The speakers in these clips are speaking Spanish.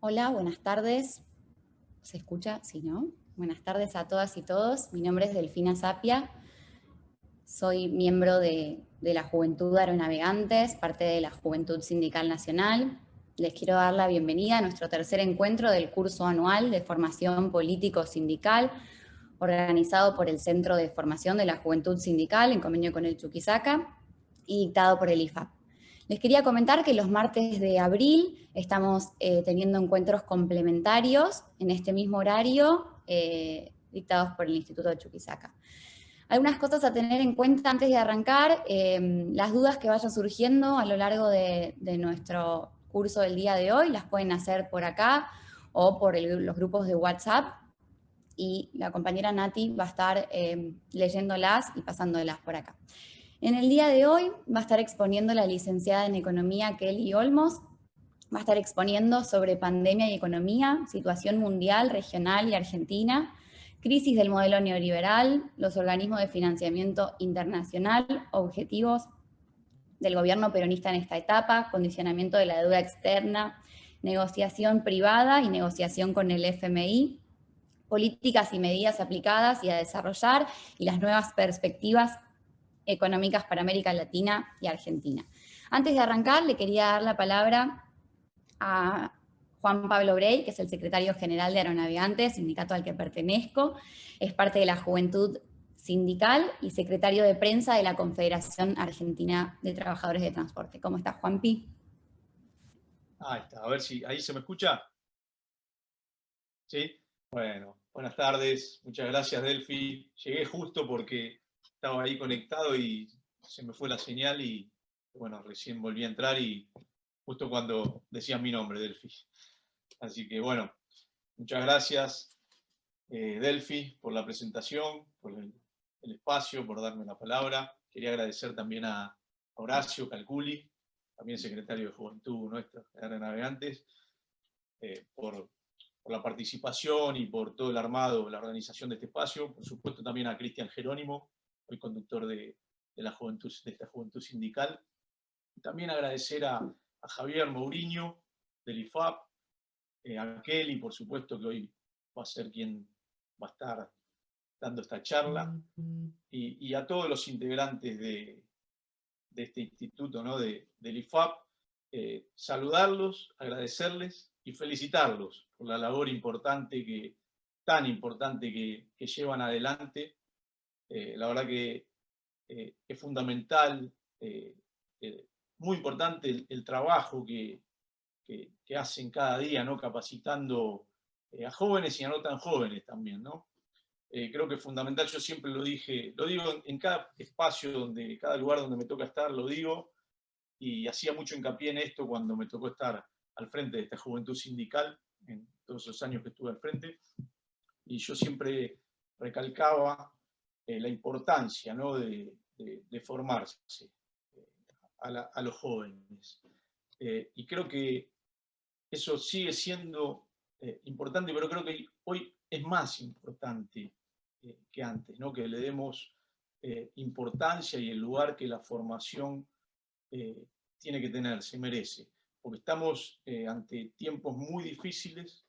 Hola, buenas tardes. ¿Se escucha? Sí, ¿no? Buenas tardes a todas y todos. Mi nombre es Delfina Sapia. Soy miembro de la Juventud Aeronavegantes, parte de la Juventud Sindical Nacional. Les quiero dar la bienvenida a nuestro tercer encuentro del curso anual de formación político-sindical, organizado por el Centro de Formación de la Juventud Sindical en convenio con el Chuquisaca y dictado por el IFAP. Les quería comentar que los martes de abril estamos teniendo encuentros complementarios en este mismo horario, dictados por el Instituto de Chuquisaca. Algunas cosas a tener en cuenta antes de arrancar, las dudas que vayan surgiendo a lo largo de nuestro curso del día de hoy las pueden hacer por acá o por los grupos de WhatsApp y la compañera Nati va a estar leyéndolas y pasándolas por acá. En el día de hoy va a estar exponiendo la licenciada en Economía Kelly Olmos, va a estar exponiendo sobre pandemia y economía, situación mundial, regional y argentina, crisis del modelo neoliberal, los organismos de financiamiento internacional, objetivos del gobierno peronista en esta etapa, condicionamiento de la deuda externa, negociación privada y negociación con el FMI, políticas y medidas aplicadas y a desarrollar y las nuevas perspectivas económicas para América Latina y Argentina. Antes de arrancar, le quería dar la palabra a Juan Pablo Brey, que es el secretario general de Aeronavegantes, sindicato al que pertenezco, es parte de la Juventud Sindical y secretario de prensa de la Confederación Argentina de Trabajadores de Transporte. ¿Cómo está, Juanpi? Ahí está, a ver si ahí se me escucha. ¿Sí? Bueno, buenas tardes, muchas gracias Delphi. Llegué justo porque estaba ahí conectado y se me fue la señal y bueno, recién volví a entrar y justo cuando decían mi nombre, Delphi. Así que bueno, muchas gracias Delphi por la presentación, por el espacio, por darme la palabra. Quería agradecer también a Horacio Calculi, también secretario de Juventud nuestra, de Aeronavegantes, por la participación y por todo el armado, la organización de este espacio. Por supuesto también a Cristian Jerónimo, el conductor de la juventud, de esta juventud sindical. También agradecer a Javier Mourinho, del IFAP, a Kelly, por supuesto, que hoy va a ser quien va a estar dando esta charla, y a todos los integrantes de este instituto, ¿no? Del IFAP, saludarlos, agradecerles y felicitarlos por la labor importante tan importante que llevan adelante. La verdad que es fundamental, muy importante el trabajo que hacen cada día, ¿no? Capacitando a jóvenes y a no tan jóvenes también, ¿no? Creo que es fundamental, yo siempre lo digo en cada espacio, cada lugar donde me toca estar, lo digo, y hacía mucho hincapié en esto cuando me tocó estar al frente de esta juventud sindical, en todos esos años que estuve al frente, y yo siempre recalcaba la importancia, ¿no? de formarse a los jóvenes. Y creo que eso sigue siendo importante, pero creo que hoy es más importante que antes, ¿no? Que le demos importancia y el lugar que la formación eh, tiene que tener, se merece, porque estamos ante tiempos muy difíciles,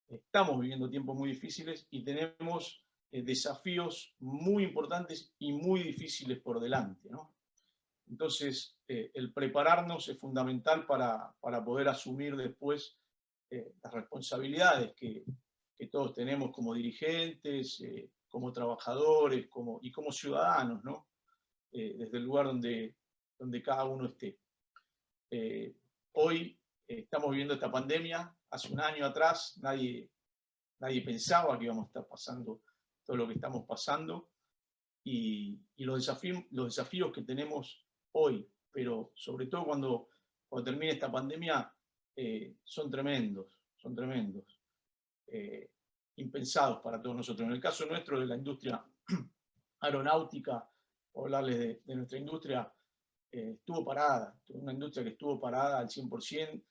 estamos viviendo tiempos muy difíciles y tenemos desafíos muy importantes y muy difíciles por delante, ¿no? Entonces, el prepararnos es fundamental para poder asumir después las responsabilidades que todos tenemos como dirigentes, como trabajadores y como ciudadanos, ¿no? Desde el lugar donde cada uno esté. Hoy estamos viviendo esta pandemia. Hace un año atrás nadie pensaba que íbamos a estar pasando todo lo que estamos pasando, y los desafíos que tenemos hoy, pero sobre todo cuando termine esta pandemia, son tremendos, impensados para todos nosotros. En el caso nuestro de la industria aeronáutica, o hablarles de nuestra industria, estuvo parada, una industria que estuvo parada al 100%,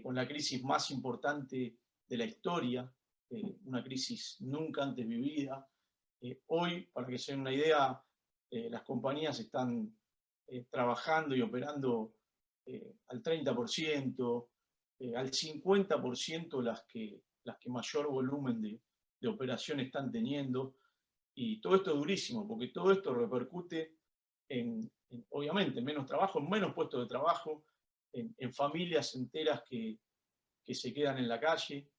con la crisis más importante de la historia, una crisis nunca antes vivida. Hoy, para que se den una idea, las compañías están trabajando y operando al 30%, al 50% las que mayor volumen de operación están teniendo. Y todo esto es durísimo, porque todo esto repercute obviamente, en menos trabajo, en menos puestos de trabajo, en familias enteras que se quedan en la calle.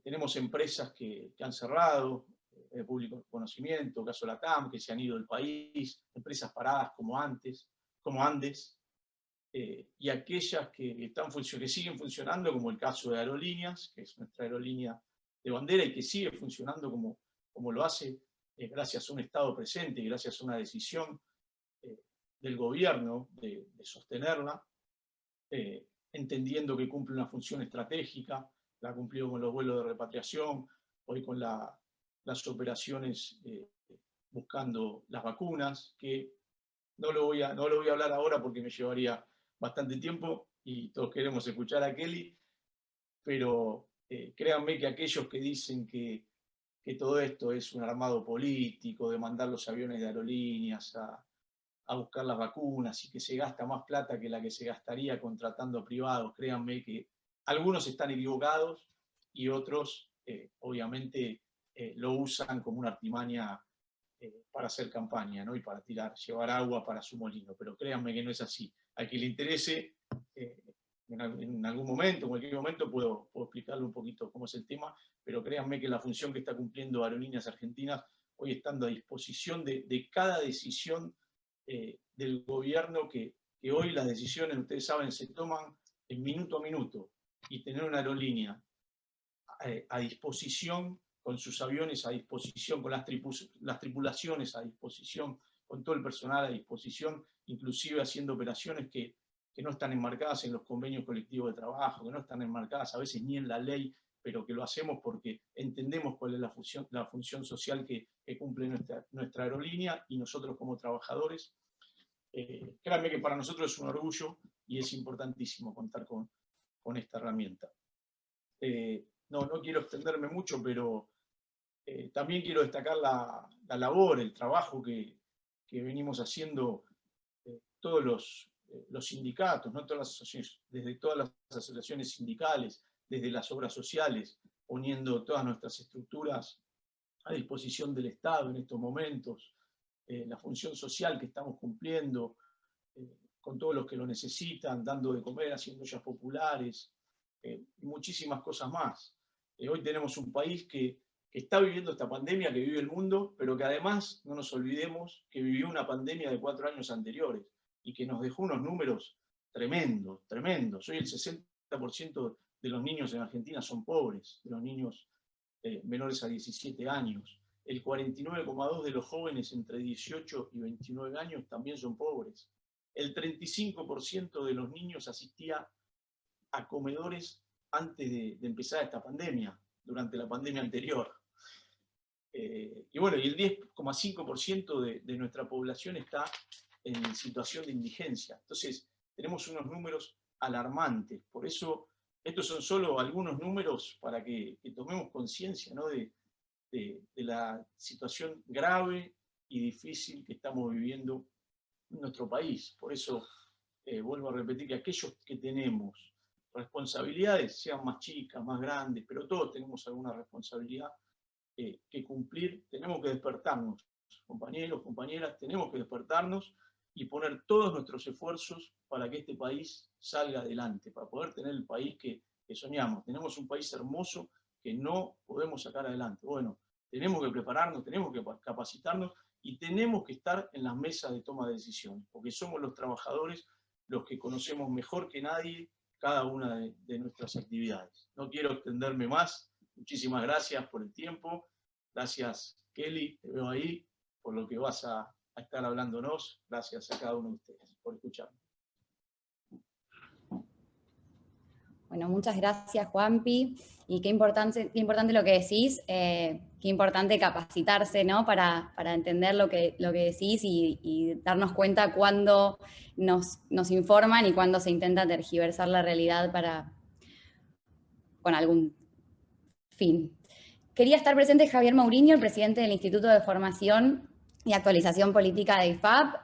Tenemos empresas que han cerrado, de público conocimiento, caso Latam, que se han ido del país, empresas paradas como Andes, y aquellas que siguen funcionando, como el caso de Aerolíneas, que es nuestra aerolínea de bandera y que sigue funcionando como lo hace, gracias a un Estado presente y gracias a una decisión del gobierno de sostenerla, entendiendo que cumple una función estratégica. La ha cumplido con los vuelos de repatriación, hoy con las operaciones buscando las vacunas, que no lo voy a hablar ahora porque me llevaría bastante tiempo y todos queremos escuchar a Kelly, pero créanme que aquellos que dicen que todo esto es un armado político, de mandar los aviones de aerolíneas a buscar las vacunas y que se gasta más plata que la que se gastaría contratando a privados, créanme que algunos están equivocados y otros obviamente lo usan como una artimaña para hacer campaña, ¿no? Y para llevar agua para su molino, pero créanme que no es así. A quien le interese, en algún momento, en cualquier momento, puedo explicarle un poquito cómo es el tema, pero créanme que la función que está cumpliendo Aerolíneas Argentinas, hoy estando a disposición de cada decisión del gobierno, que hoy las decisiones, ustedes saben, se toman en minuto a minuto, y tener una aerolínea a disposición, con sus aviones a disposición, con las tripulaciones a disposición, con todo el personal a disposición, inclusive haciendo operaciones que no están enmarcadas en los convenios colectivos de trabajo, que no están enmarcadas a veces ni en la ley, pero que lo hacemos porque entendemos cuál es la función social que cumple nuestra aerolínea y nosotros como trabajadores. Créanme que para nosotros es un orgullo y es importantísimo contar con esta herramienta. No quiero extenderme mucho, pero también quiero destacar la labor, el trabajo que venimos haciendo todos los sindicatos, ¿no? Todas las asociaciones, desde todas las asociaciones sindicales, desde las obras sociales, poniendo todas nuestras estructuras a disposición del Estado en estos momentos, la función social que estamos cumpliendo, con todos los que lo necesitan, dando de comer, haciendo ollas populares, y muchísimas cosas más. Hoy tenemos un país que está viviendo esta pandemia, que vive el mundo, pero que además, no nos olvidemos, que vivió una pandemia de 4 años anteriores y que nos dejó unos números tremendos, tremendos. Hoy el 60% de los niños en Argentina son pobres, de los niños menores a 17 años. El 49,2% de los jóvenes entre 18 y 29 años también son pobres. El 35% de los niños asistía a comedores antes de empezar esta pandemia, durante la pandemia anterior. Y bueno, y el 10,5% de nuestra población está en situación de indigencia. Entonces, tenemos unos números alarmantes. Por eso, estos son solo algunos números para que tomemos conciencia, ¿no? de la situación grave y difícil que estamos viviendo en nuestro país. Por eso, vuelvo a repetir que aquellos que tenemos responsabilidades, sean más chicas, más grandes, pero todos tenemos alguna responsabilidad que cumplir, tenemos que despertarnos, compañeros, compañeras, tenemos que despertarnos y poner todos nuestros esfuerzos para que este país salga adelante, para poder tener el país que soñamos. Tenemos un país hermoso que no podemos sacar adelante. Bueno, tenemos que prepararnos, tenemos que capacitarnos y tenemos que estar en las mesas de toma de decisiones, porque somos los trabajadores los que conocemos mejor que nadie cada una de nuestras actividades. No quiero extenderme más. Muchísimas gracias por el tiempo. Gracias, Kelly, te veo ahí, por lo que vas a estar hablándonos. Gracias a cada uno de ustedes por escucharme. Bueno, muchas gracias, Juanpi. Y qué importante lo que decís, qué importante capacitarse, ¿no? Para entender lo que decís y darnos cuenta cuando nos informan y cuando se intenta tergiversar la realidad con algún fin. Quería estar presente Javier Mourinho, el presidente del Instituto de Formación y actualización política de IFAP.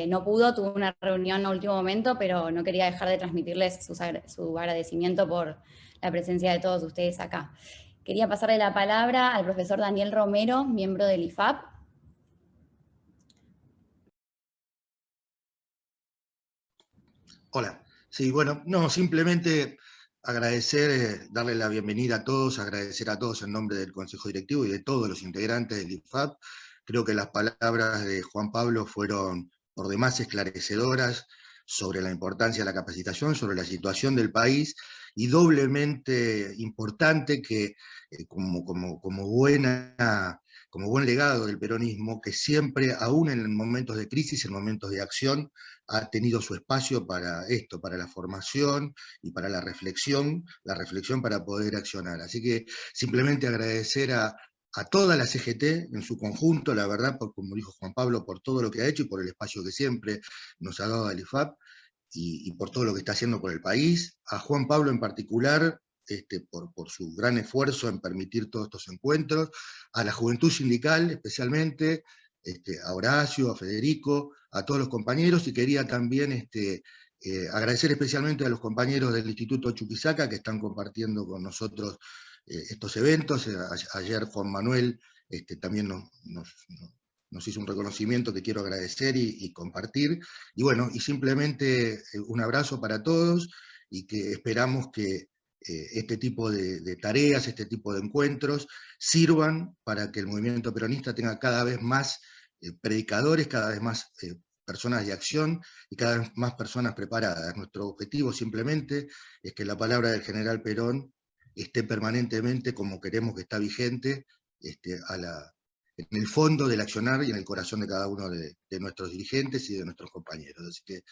No pudo, tuvo una reunión a último momento, pero no quería dejar de transmitirles su agradecimiento por la presencia de todos ustedes acá. Quería pasarle la palabra al profesor Daniel Romero, miembro del IFAP. Hola. Sí, bueno, no, simplemente agradecer, darle la bienvenida a todos, agradecer a todos en nombre del Consejo Directivo y de todos los integrantes del IFAP. Creo que las palabras de Juan Pablo fueron por demás esclarecedoras sobre la importancia de la capacitación, sobre la situación del país, y doblemente importante que como buen legado del peronismo, que siempre, aún en momentos de crisis, en momentos de acción, ha tenido su espacio para esto, para la formación y para la reflexión para poder accionar. Así que simplemente agradecer a toda la CGT en su conjunto, la verdad, como dijo Juan Pablo, por todo lo que ha hecho y por el espacio que siempre nos ha dado el IFAP, y por todo lo que está haciendo por el país, a Juan Pablo en particular, por su gran esfuerzo en permitir todos estos encuentros, a la juventud sindical especialmente, a Horacio, a Federico, a todos los compañeros, y quería también agradecer especialmente a los compañeros del Instituto Chuquisaca que están compartiendo con nosotros estos eventos. Ayer Juan Manuel también nos hizo un reconocimiento que quiero agradecer y compartir, y bueno, y simplemente un abrazo para todos, y que esperamos que este tipo de tareas, este tipo de encuentros, sirvan para que el movimiento peronista tenga cada vez más predicadores, cada vez más personas de acción y cada vez más personas preparadas. Nuestro objetivo simplemente es que la palabra del general Perón esté permanentemente, como queremos que está vigente, en el fondo del accionar y en el corazón de cada uno de nuestros dirigentes y de nuestros compañeros. Así que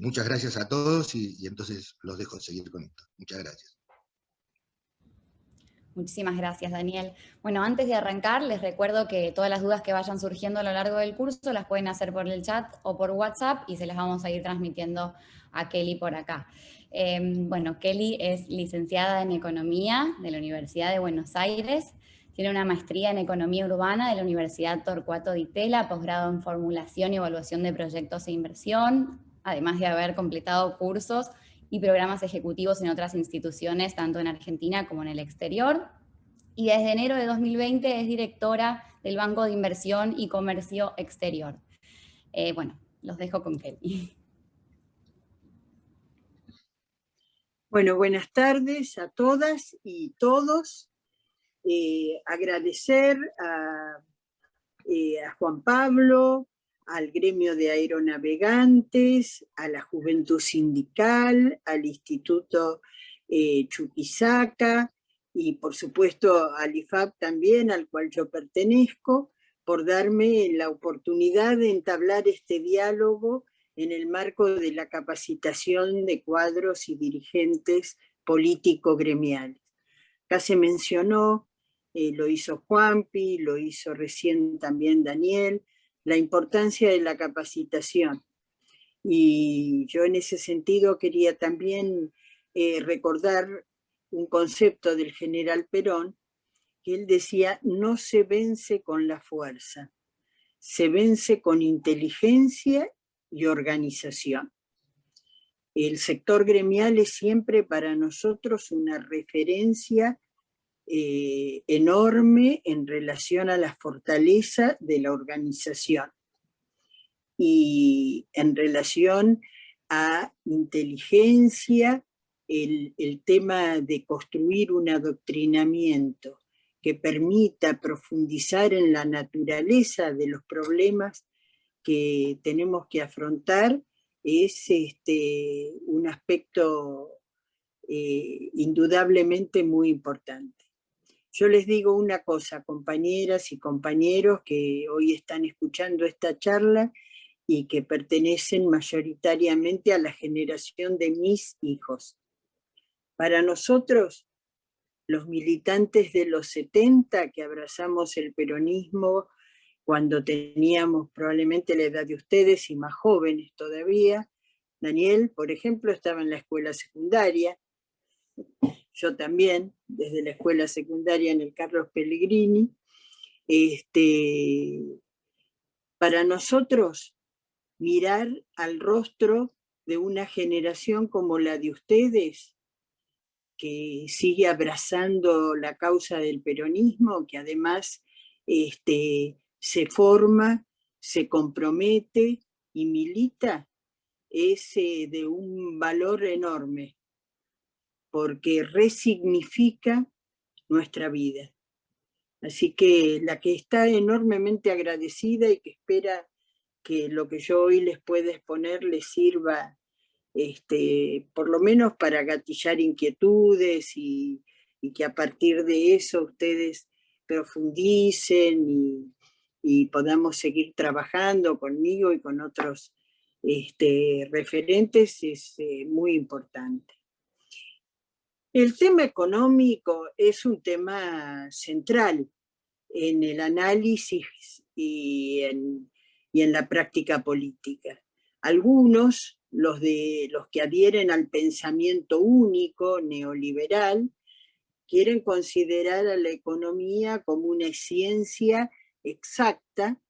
muchas gracias a todos, y entonces los dejo seguir con esto. Muchas gracias. Muchísimas gracias, Daniel. Bueno, antes de arrancar, les recuerdo que todas las dudas que vayan surgiendo a lo largo del curso las pueden hacer por el chat o por WhatsApp, y se las vamos a ir transmitiendo a Kelly por acá. Bueno, Kelly es licenciada en Economía de la Universidad de Buenos Aires, tiene una maestría en Economía Urbana de la Universidad Torcuato Di Tella, posgrado en Formulación y Evaluación de Proyectos e Inversión, además de haber completado cursos y programas ejecutivos en otras instituciones, tanto en Argentina como en el exterior. Y desde enero de 2020 es directora del Banco de Inversión y Comercio Exterior. Bueno, los dejo con Kelly. Bueno, buenas tardes a todas y todos. Agradecer a Juan Pablo, al gremio de aeronavegantes, a la Juventud Sindical, al Instituto Chuquisaca, y por supuesto al IFAP también, al cual yo pertenezco, por darme la oportunidad de entablar este diálogo en el marco de la capacitación de cuadros y dirigentes político-gremiales. Acá se mencionó, lo hizo Juanpi, lo hizo recién también Daniel, la importancia de la capacitación. Y yo en ese sentido quería también recordar un concepto del general Perón, que él decía: no se vence con la fuerza, se vence con inteligencia y organización. El sector gremial es siempre para nosotros una referencia enorme en relación a la fortaleza de la organización y en relación a inteligencia, el tema de construir un adoctrinamiento que permita profundizar en la naturaleza de los problemas que tenemos que afrontar es un aspecto indudablemente muy importante. Yo les digo una cosa, compañeras y compañeros que hoy están escuchando esta charla y que pertenecen mayoritariamente a la generación de mis hijos. Para nosotros, los militantes de los 70, que abrazamos el peronismo cuando teníamos probablemente la edad de ustedes y más jóvenes todavía, Daniel, por ejemplo, estaba en la escuela secundaria, yo también, desde la escuela secundaria en el Carlos Pellegrini, Para nosotros, mirar al rostro de una generación como la de ustedes, que sigue abrazando la causa del peronismo, que además se forma, se compromete y milita, es de un valor enorme, porque resignifica nuestra vida. Así que la que está enormemente agradecida y que espera que lo que yo hoy les pueda exponer les sirva por lo menos para gatillar inquietudes y que a partir de eso ustedes profundicen y podamos seguir trabajando conmigo y con otros referentes, es muy importante. El tema económico es un tema central en el análisis y en la práctica política. Algunos, los que adhieren al pensamiento único neoliberal, quieren considerar a la economía como una ciencia exacta,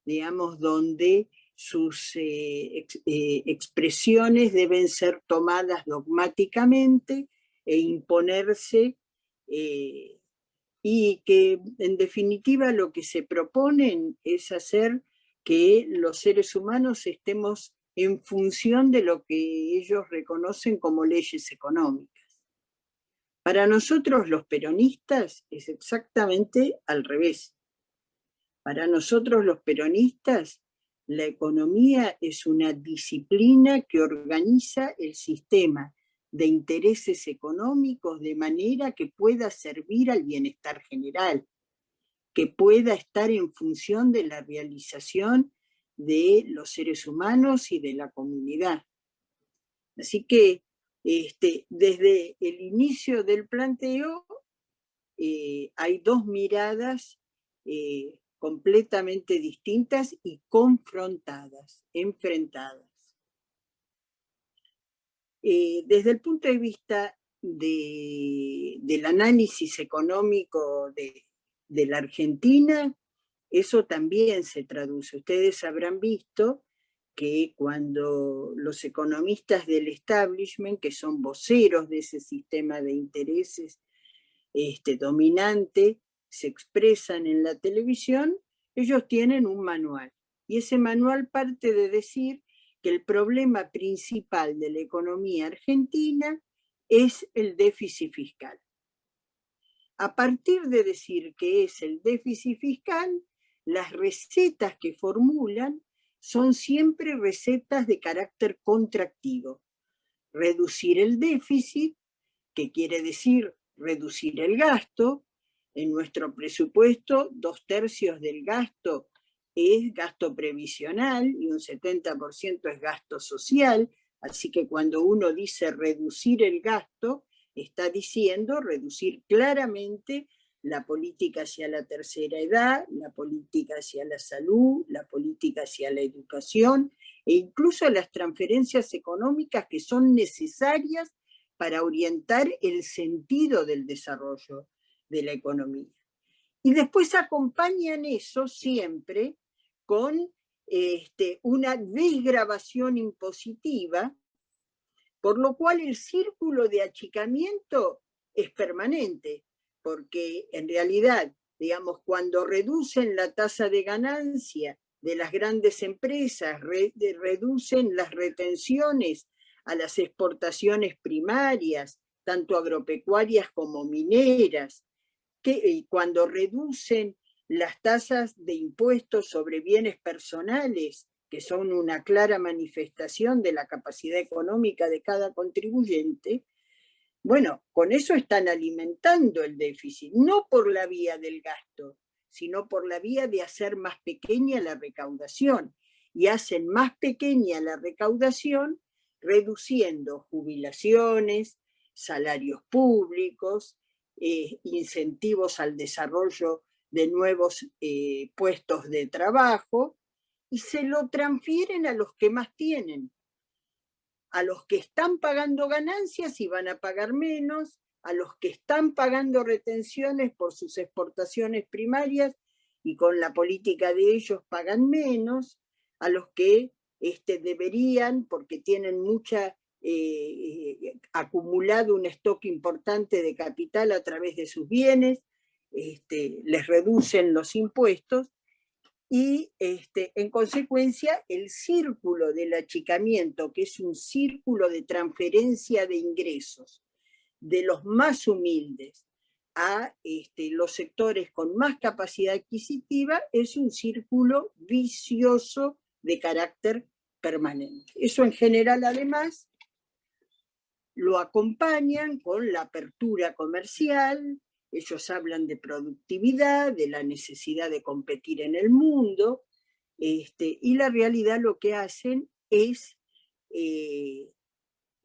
digamos, donde sus expresiones deben ser tomadas dogmáticamente e imponerse, y que en definitiva lo que se proponen es hacer que los seres humanos estemos en función de lo que ellos reconocen como leyes económicas. Para nosotros los peronistas es exactamente al revés. Para nosotros los peronistas, la economía es una disciplina que organiza el sistema de intereses económicos de manera que pueda servir al bienestar general, que pueda estar en función de la realización de los seres humanos y de la comunidad. Así que desde el inicio del planteo hay dos miradas completamente distintas y confrontadas, enfrentadas. Desde el punto de vista del análisis económico de la Argentina, eso también se traduce. Ustedes habrán visto que cuando los economistas del establishment, que son voceros de ese sistema de intereses dominante, se expresan en la televisión, ellos tienen un manual. Y ese manual parte de decir que el problema principal de la economía argentina es el déficit fiscal. A partir de decir que es el déficit fiscal, las recetas que formulan son siempre recetas de carácter contractivo. Reducir el déficit, que quiere decir reducir el gasto. En nuestro presupuesto, 2/3 del gasto es gasto previsional y un 70% es gasto social, así que cuando uno dice reducir el gasto, está diciendo reducir claramente la política hacia la tercera edad, la política hacia la salud, la política hacia la educación e incluso las transferencias económicas que son necesarias para orientar el sentido del desarrollo de la economía. Y después acompañan eso siempre con una desgravación impositiva, por lo cual el círculo de achicamiento es permanente, porque en realidad, digamos, cuando reducen la tasa de ganancia de las grandes empresas, reducen las retenciones a las exportaciones primarias, tanto agropecuarias como mineras, que cuando reducen las tasas de impuestos sobre bienes personales, que son una clara manifestación de la capacidad económica de cada contribuyente, bueno, con eso están alimentando el déficit, no por la vía del gasto, sino por la vía de hacer más pequeña la recaudación. Y hacen más pequeña la recaudación reduciendo jubilaciones, salarios públicos, incentivos al desarrollo de nuevos puestos de trabajo, y se lo transfieren a los que más tienen, a los que están pagando ganancias y van a pagar menos, a los que están pagando retenciones por sus exportaciones primarias y con la política de ellos pagan menos, a los que deberían, porque tienen acumulado un stock importante de capital a través de sus bienes, les reducen los impuestos y en consecuencia el círculo del achicamiento, que es un círculo de transferencia de ingresos de los más humildes a los sectores con más capacidad adquisitiva, es un círculo vicioso de carácter permanente. Eso en general, además, lo acompañan con la apertura comercial. Ellos hablan de productividad, de la necesidad de competir en el mundo, y la realidad lo que hacen es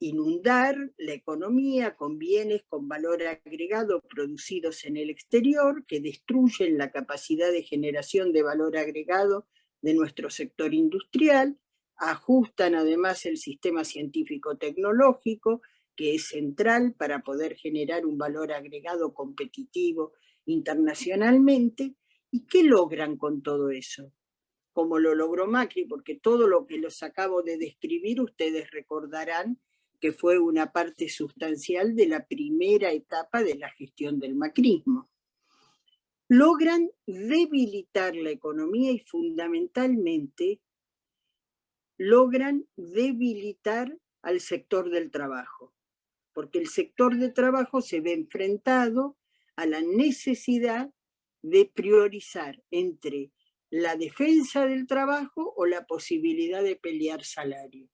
inundar la economía con bienes con valor agregado producidos en el exterior, que destruyen la capacidad de generación de valor agregado de nuestro sector industrial, ajustan además el sistema científico-tecnológico, que es central para poder generar un valor agregado competitivo internacionalmente. ¿Y qué logran con todo eso? Como lo logró Macri, porque todo lo que los acabo de describir ustedes recordarán que fue una parte sustancial de la primera etapa de la gestión del macrismo. Logran debilitar la economía y fundamentalmente logran debilitar al sector del trabajo, porque el sector de trabajo se ve enfrentado a la necesidad de priorizar entre la defensa del trabajo o la posibilidad de pelear salario.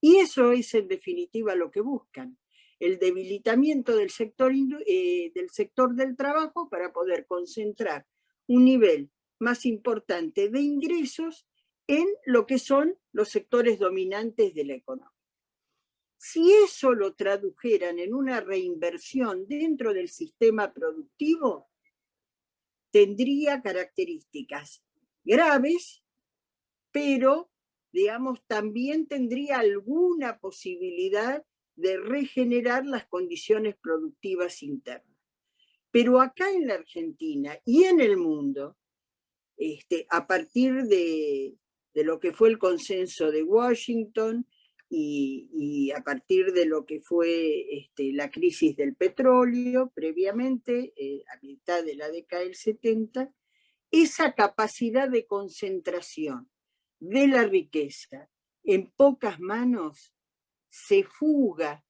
Y eso es en definitiva lo que buscan, el debilitamiento del sector del trabajo para poder concentrar un nivel más importante de ingresos en lo que son los sectores dominantes de la economía. Si eso lo tradujeran en una reinversión dentro del sistema productivo, tendría características graves, pero, digamos, también tendría alguna posibilidad de regenerar las condiciones productivas internas. Pero acá en la Argentina y en el mundo, a partir de lo que fue el consenso de Washington y a partir de lo que fue la crisis del petróleo previamente, a mitad de la década del 70, esa capacidad de concentración de la riqueza en pocas manos se fuga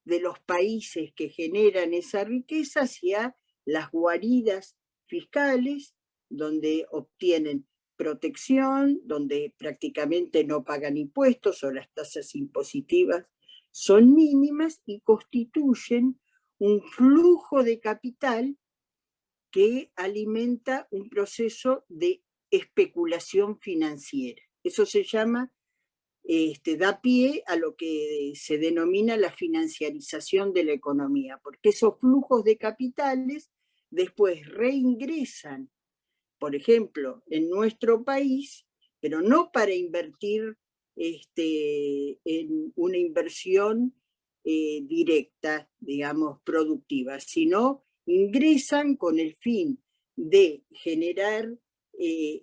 de los países que generan esa riqueza hacia las guaridas fiscales, donde obtienen protección, donde prácticamente no pagan impuestos o las tasas impositivas son mínimas y constituyen un flujo de capital que alimenta un proceso de especulación financiera. Eso se llama, da pie a lo que se denomina la financiarización de la economía, porque esos flujos de capitales después reingresan, por ejemplo, en nuestro país, pero no para invertir en una inversión directa, digamos, productiva, sino ingresan con el fin de generar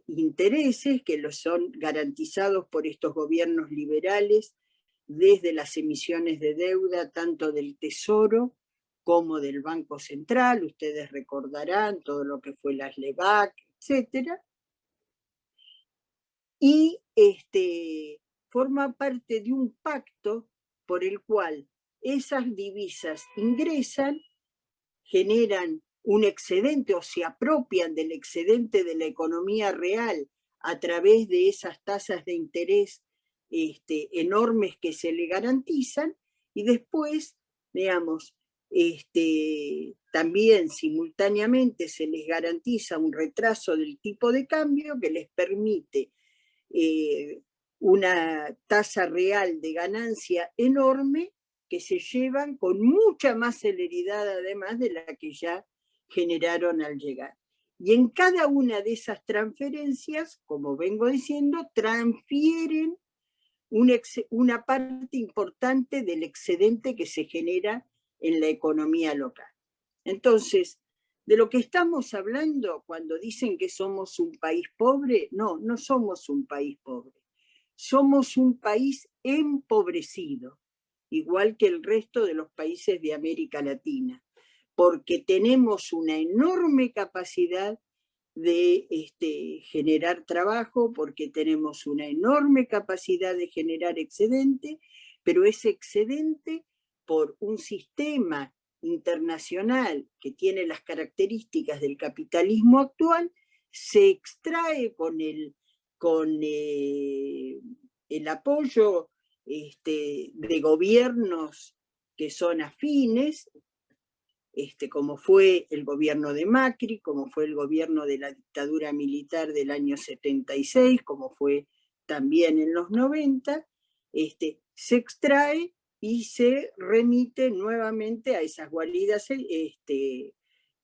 intereses que los son garantizados por estos gobiernos liberales desde las emisiones de deuda, tanto del Tesoro como del Banco Central. Ustedes recordarán todo lo que fue las LEBAC, etc. Y forma parte de un pacto por el cual esas divisas ingresan, generan un excedente o se apropian del excedente de la economía real a través de esas tasas de interés enormes que se le garantizan, y después, digamos, también simultáneamente se les garantiza un retraso del tipo de cambio que les permite una tasa real de ganancia enorme que se llevan con mucha más celeridad además de la que ya generaron al llegar. Y en cada una de esas transferencias, como vengo diciendo, transfieren una parte importante del excedente que se genera en la economía local. Entonces, De lo que estamos hablando cuando dicen que somos un país pobre, no, no somos un país pobre. Somos un país empobrecido, igual que el resto de los países de América Latina, porque tenemos una enorme capacidad de generar trabajo, porque tenemos una enorme capacidad de generar excedente, pero ese excedente, por un sistema internacional que tiene las características del capitalismo actual, se extrae con el apoyo de gobiernos que son afines, como fue el gobierno de Macri, como fue el gobierno de la dictadura militar del año 76, como fue también en los 90, se extrae y se remite nuevamente a esas guaridas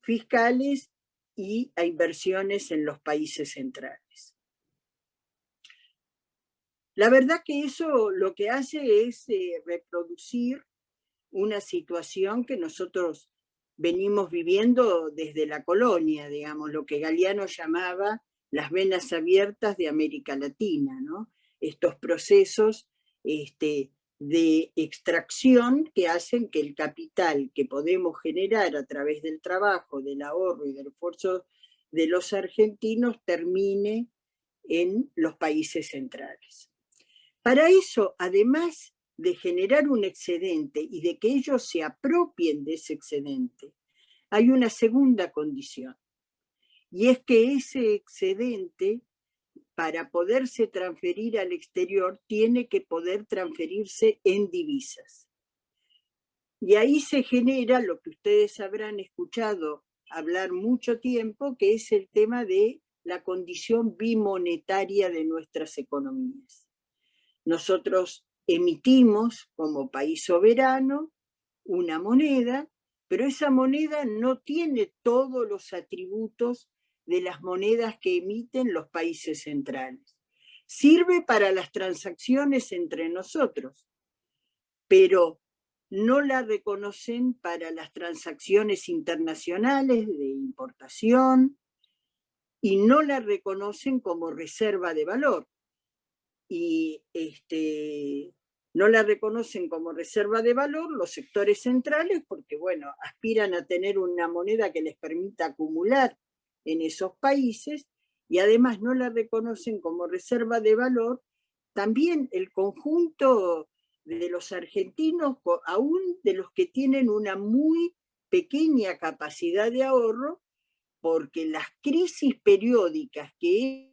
fiscales y a inversiones en los países centrales. La verdad que eso lo que hace es reproducir una situación que nosotros venimos viviendo desde la colonia, digamos, lo que Galeano llamaba las venas abiertas de América Latina, ¿no? Estos procesos de extracción que hacen que el capital que podemos generar a través del trabajo, del ahorro y del esfuerzo de los argentinos termine en los países centrales. Para eso, además de generar un excedente y de que ellos se apropien de ese excedente, hay una segunda condición, y es que ese excedente, para poderse transferir al exterior, tiene que poder transferirse en divisas. Y ahí se genera lo que ustedes habrán escuchado hablar mucho tiempo, que es el tema de la condición bimonetaria de nuestras economías. Nosotros emitimos como país soberano una moneda, pero esa moneda no tiene todos los atributos de las monedas que emiten los países centrales. Sirve para las transacciones entre nosotros, pero no la reconocen para las transacciones internacionales de importación y no la reconocen como reserva de valor. Y no la reconocen como reserva de valor los sectores centrales porque, bueno, aspiran a tener una moneda que les permita acumular en esos países y además no la reconocen como reserva de valor también el conjunto de los argentinos, aún de los que tienen una muy pequeña capacidad de ahorro, porque las crisis periódicas que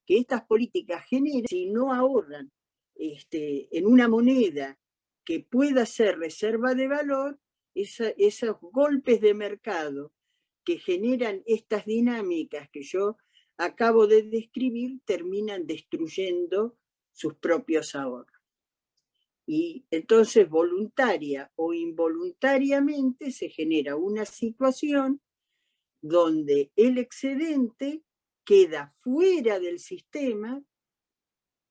estas políticas generan, si no ahorran en una moneda que pueda ser reserva de valor, esos golpes de mercado que generan estas dinámicas que yo acabo de describir terminan destruyendo sus propios ahorros. Y entonces, voluntaria o involuntariamente, se genera una situación donde el excedente queda fuera del sistema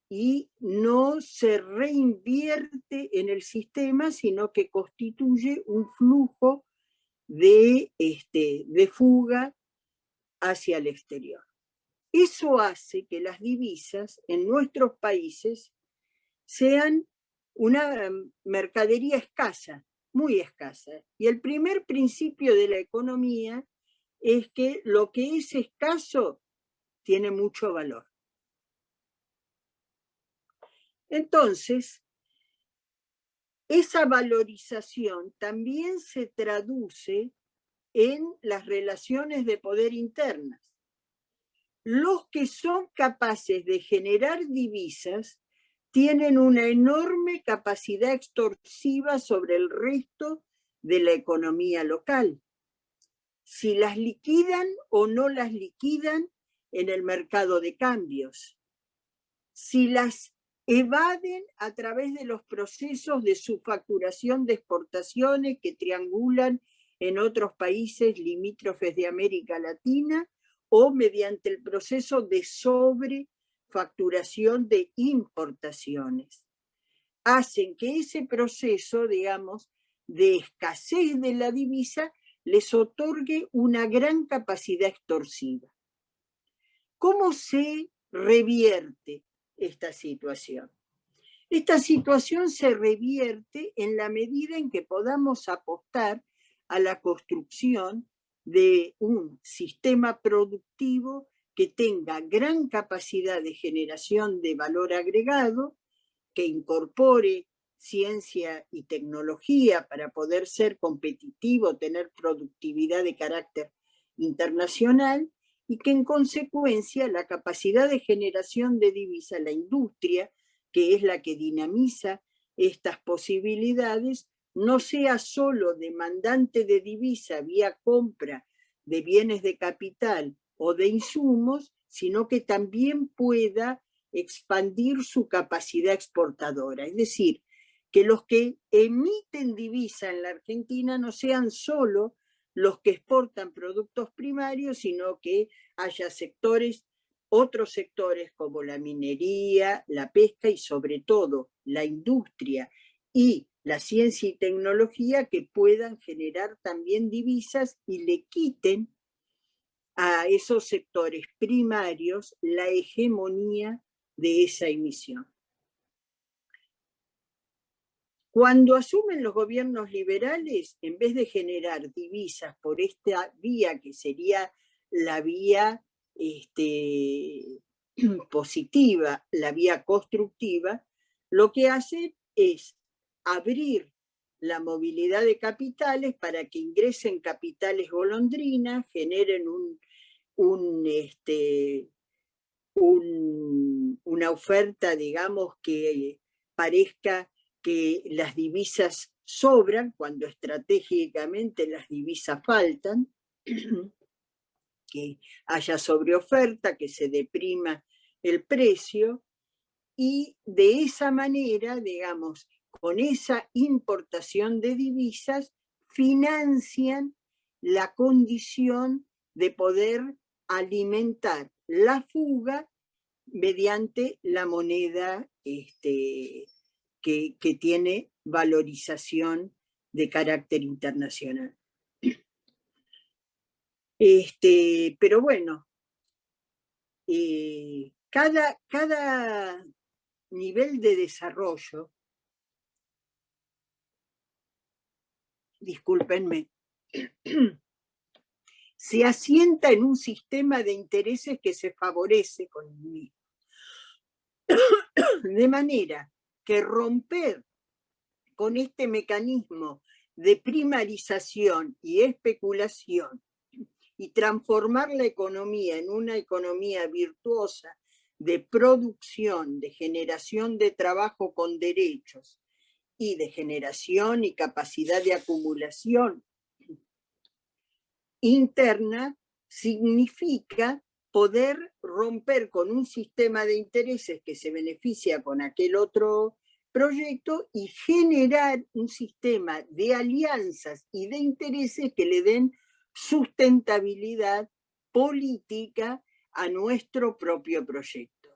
y no se reinvierte en el sistema, sino que constituye un flujo de fuga hacia el exterior. Eso hace que las divisas en nuestros países sean una mercadería escasa, muy escasa. Y el primer principio de la economía es que lo que es escaso tiene mucho valor. Entonces, esa valorización también se traduce en las relaciones de poder internas. Los que son capaces de generar divisas tienen una enorme capacidad extorsiva sobre el resto de la economía local. Si las liquidan o no las liquidan en el mercado de cambios, si las evaden a través de los procesos de subfacturación de exportaciones que triangulan en otros países limítrofes de América Latina o mediante el proceso de sobrefacturación de importaciones. hacen que ese proceso, digamos, de escasez de la divisa les otorgue una gran capacidad extorsiva. ¿Cómo se revierte esta situación? Esta situación se revierte en la medida en que podamos apostar a la construcción de un sistema productivo que tenga gran capacidad de generación de valor agregado, que incorpore ciencia y tecnología para poder ser competitivo, tener productividad de carácter internacional, y que en consecuencia la capacidad de generación de divisa, la industria, que es la que dinamiza estas posibilidades, no sea solo demandante de divisa vía compra de bienes de capital o de insumos, sino que también pueda expandir su capacidad exportadora. Es decir, que los que emiten divisa en la Argentina no sean solo los que exportan productos primarios, sino que haya sectores, otros sectores como la minería, la pesca y sobre todo la industria y la ciencia y tecnología que puedan generar también divisas y le quiten a esos sectores primarios la hegemonía de esa emisión. Cuando asumen los gobiernos liberales, en vez de generar divisas por esta vía, que sería la vía positiva, la vía constructiva, lo que hacen es abrir la movilidad de capitales para que ingresen capitales golondrinas, generen una oferta, digamos, que parezca que las divisas sobran cuando estratégicamente las divisas faltan, que haya sobreoferta, que se deprima el precio, y de esa manera, digamos, con esa importación de divisas, financian la condición de poder alimentar la fuga mediante la moneda que tiene valorización de carácter internacional. Pero bueno, cada nivel de desarrollo, discúlpenme, se asienta en un sistema de intereses que se favorece con el mismo. De manera que romper con este mecanismo de primarización y especulación y transformar la economía en una economía virtuosa de producción, de generación de trabajo con derechos y de generación y capacidad de acumulación interna, significa poder romper con un sistema de intereses que se beneficia con aquel otro proyecto y generar un sistema de alianzas y de intereses que le den sustentabilidad política a nuestro propio proyecto.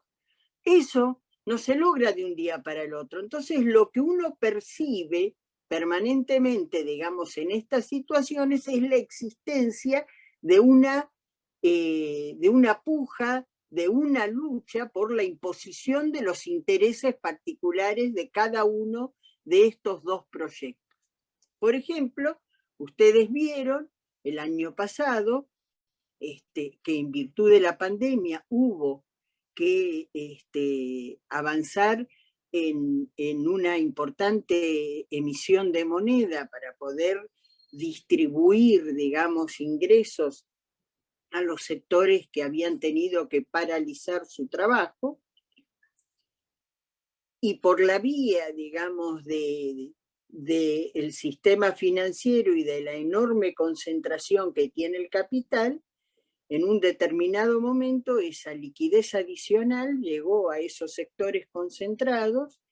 Eso no se logra de un día para el otro. Entonces, lo que uno percibe permanentemente, digamos, en estas situaciones es la existencia de una puja, de una lucha por la imposición de los intereses particulares de cada uno de estos dos proyectos. Por ejemplo, ustedes vieron el año pasado que en virtud de la pandemia hubo que avanzar en una importante emisión de moneda para poder distribuir, digamos, ingresos a los sectores que habían tenido que paralizar su trabajo, y por la vía, digamos, del sistema financiero y de la enorme concentración que tiene el capital, en un determinado momento esa liquidez adicional llegó a esos sectores concentrados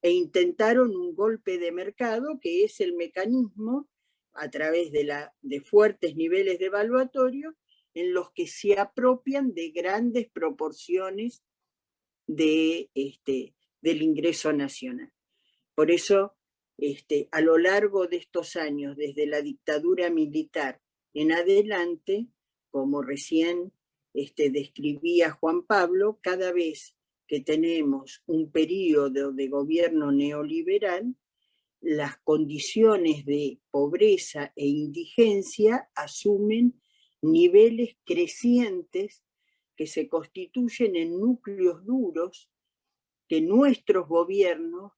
e intentaron un golpe de mercado, que es el mecanismo a través de fuertes niveles devaluatorios en los que se apropian de grandes proporciones del ingreso nacional. Por eso, a lo largo de estos años, desde la dictadura militar en adelante, como recién describía Juan Pablo, cada vez que tenemos un periodo de gobierno neoliberal, las condiciones de pobreza e indigencia asumen niveles crecientes que se constituyen en núcleos duros que nuestros gobiernos,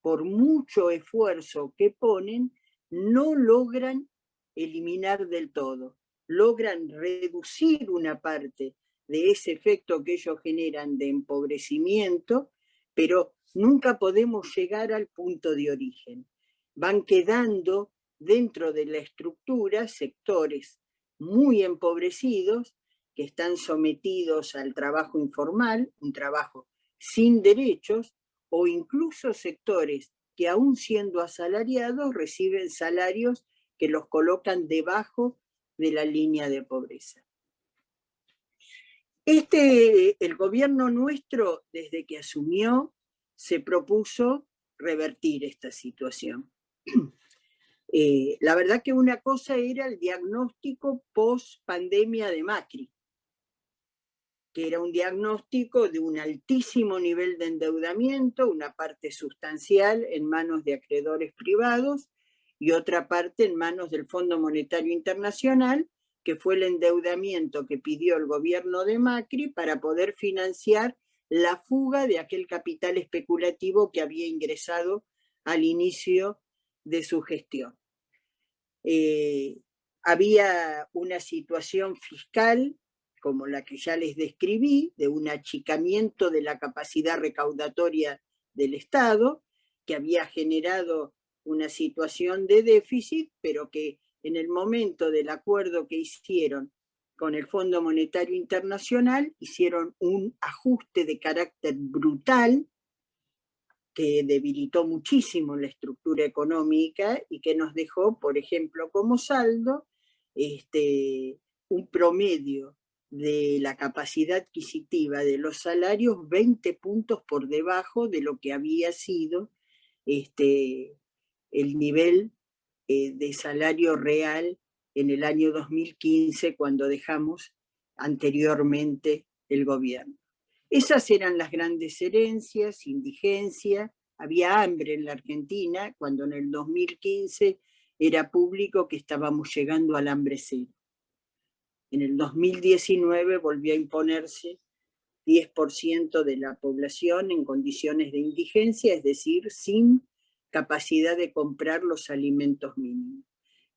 por mucho esfuerzo que ponen, no logran eliminar del todo. Logran reducir una parte de ese efecto que ellos generan de empobrecimiento, pero nunca podemos llegar al punto de origen. Van quedando dentro de la estructura sectores muy empobrecidos que están sometidos al trabajo informal, un trabajo sin derechos, o incluso sectores que aún siendo asalariados reciben salarios que los colocan debajo de la línea de pobreza. El gobierno nuestro, desde que asumió, se propuso revertir esta situación. La verdad que una cosa era el diagnóstico post-pandemia de Macri, que era un diagnóstico de un altísimo nivel de endeudamiento, una parte sustancial en manos de acreedores privados y otra parte en manos del Fondo Monetario Internacional, que fue el endeudamiento que pidió el gobierno de Macri para poder financiar la fuga de aquel capital especulativo que había ingresado al inicio de su gestión. Había una situación fiscal como la que ya les describí, de un achicamiento de la capacidad recaudatoria del Estado, que había generado una situación de déficit, pero que en el momento del acuerdo que hicieron con el Fondo Monetario Internacional, hicieron un ajuste de carácter brutal que debilitó muchísimo la estructura económica y que nos dejó, por ejemplo, como saldo, un promedio de la capacidad adquisitiva de los salarios 20 puntos por debajo de lo que había sido el nivel de salario real en el año 2015, cuando dejamos anteriormente el gobierno. Esas eran las grandes herencias, indigencia, había hambre en la Argentina, cuando en el 2015 era público que estábamos llegando al hambre cero. En el 2019 volvió a imponerse 10% de la población en condiciones de indigencia, es decir, sin capacidad de comprar los alimentos mínimos.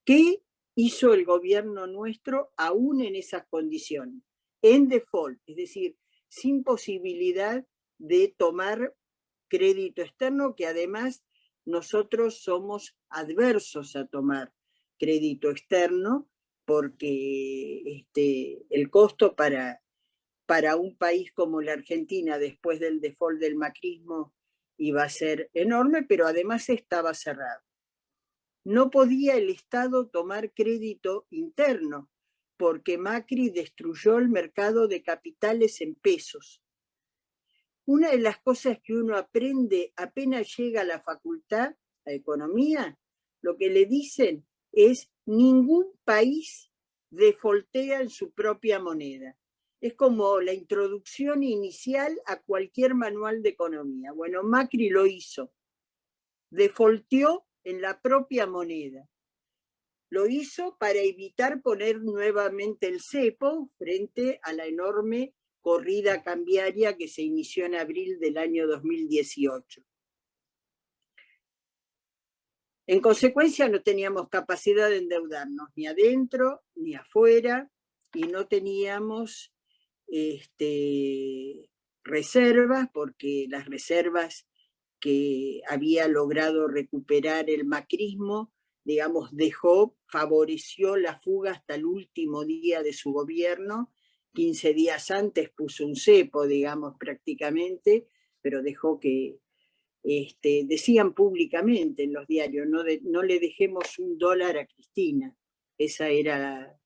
¿Qué hizo el gobierno nuestro aún en esas condiciones? En default, es decir, sin posibilidad de tomar crédito externo, que además nosotros somos adversos a tomar crédito externo, porque el costo para un país como la Argentina, después del default del macrismo, iba a ser enorme, pero además estaba cerrado. No podía el Estado tomar crédito interno, porque Macri destruyó el mercado de capitales en pesos. Una de las cosas que uno aprende apenas llega a la facultad, a economía, lo que le dicen es: ningún país defaultea en su propia moneda. Es como la introducción inicial a cualquier manual de economía. Bueno, Macri lo hizo. Defaulteó en la propia moneda. Lo hizo para evitar poner nuevamente el cepo frente a la enorme corrida cambiaria que se inició en abril del año 2018. En consecuencia, no teníamos capacidad de endeudarnos ni adentro ni afuera, y no teníamos reservas, porque las reservas que había logrado recuperar el macrismo, digamos, favoreció la fuga hasta el último día de su gobierno. 15 días antes puso un cepo, digamos, prácticamente, pero dejó que, decían públicamente en los diarios, no le dejemos $1 a Cristina. Esa era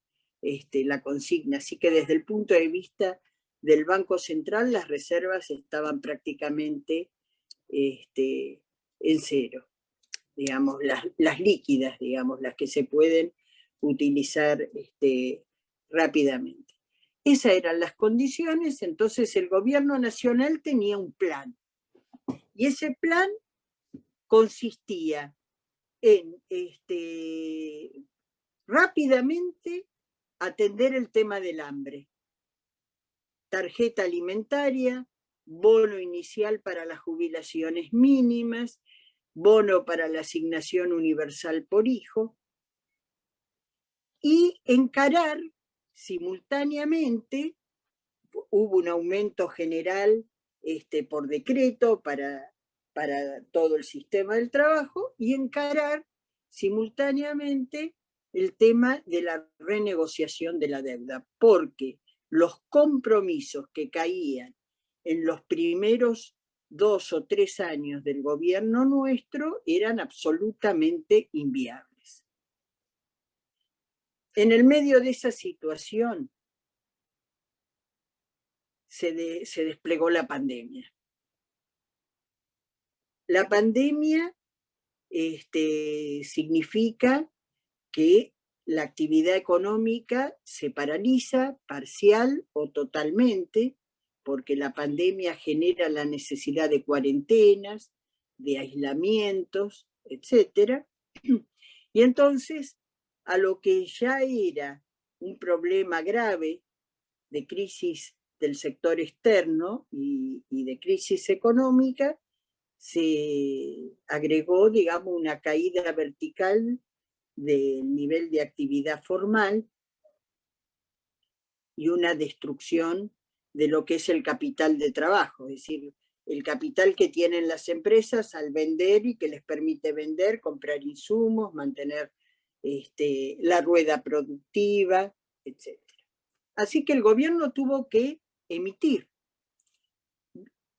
la consigna. Así que desde el punto de vista del Banco Central, las reservas estaban prácticamente en cero, digamos, las líquidas, digamos, las que se pueden utilizar rápidamente. Esas eran las condiciones, entonces el gobierno nacional tenía un plan. Y ese plan consistía en rápidamente atender el tema del hambre. Tarjeta alimentaria, bono inicial para las jubilaciones mínimas, bono para la asignación universal por hijo, y encarar simultáneamente, hubo un aumento general por decreto para todo el sistema del trabajo, y encarar simultáneamente el tema de la renegociación de la deuda, porque los compromisos que caían en los primeros 2 o 3 años del gobierno nuestro eran absolutamente inviables. En el medio de esa situación se desplegó la pandemia. La pandemia significa que la actividad económica se paraliza parcial o totalmente, porque la pandemia genera la necesidad de cuarentenas, de aislamientos, etc. Y entonces, a lo que ya era un problema grave de crisis del sector externo y de crisis económica, se agregó, digamos, una caída vertical del nivel de actividad formal y una destrucción de lo que es el capital de trabajo, es decir, el capital que tienen las empresas al vender y que les permite vender, comprar insumos, mantener la rueda productiva, etc. Así que el gobierno tuvo que emitir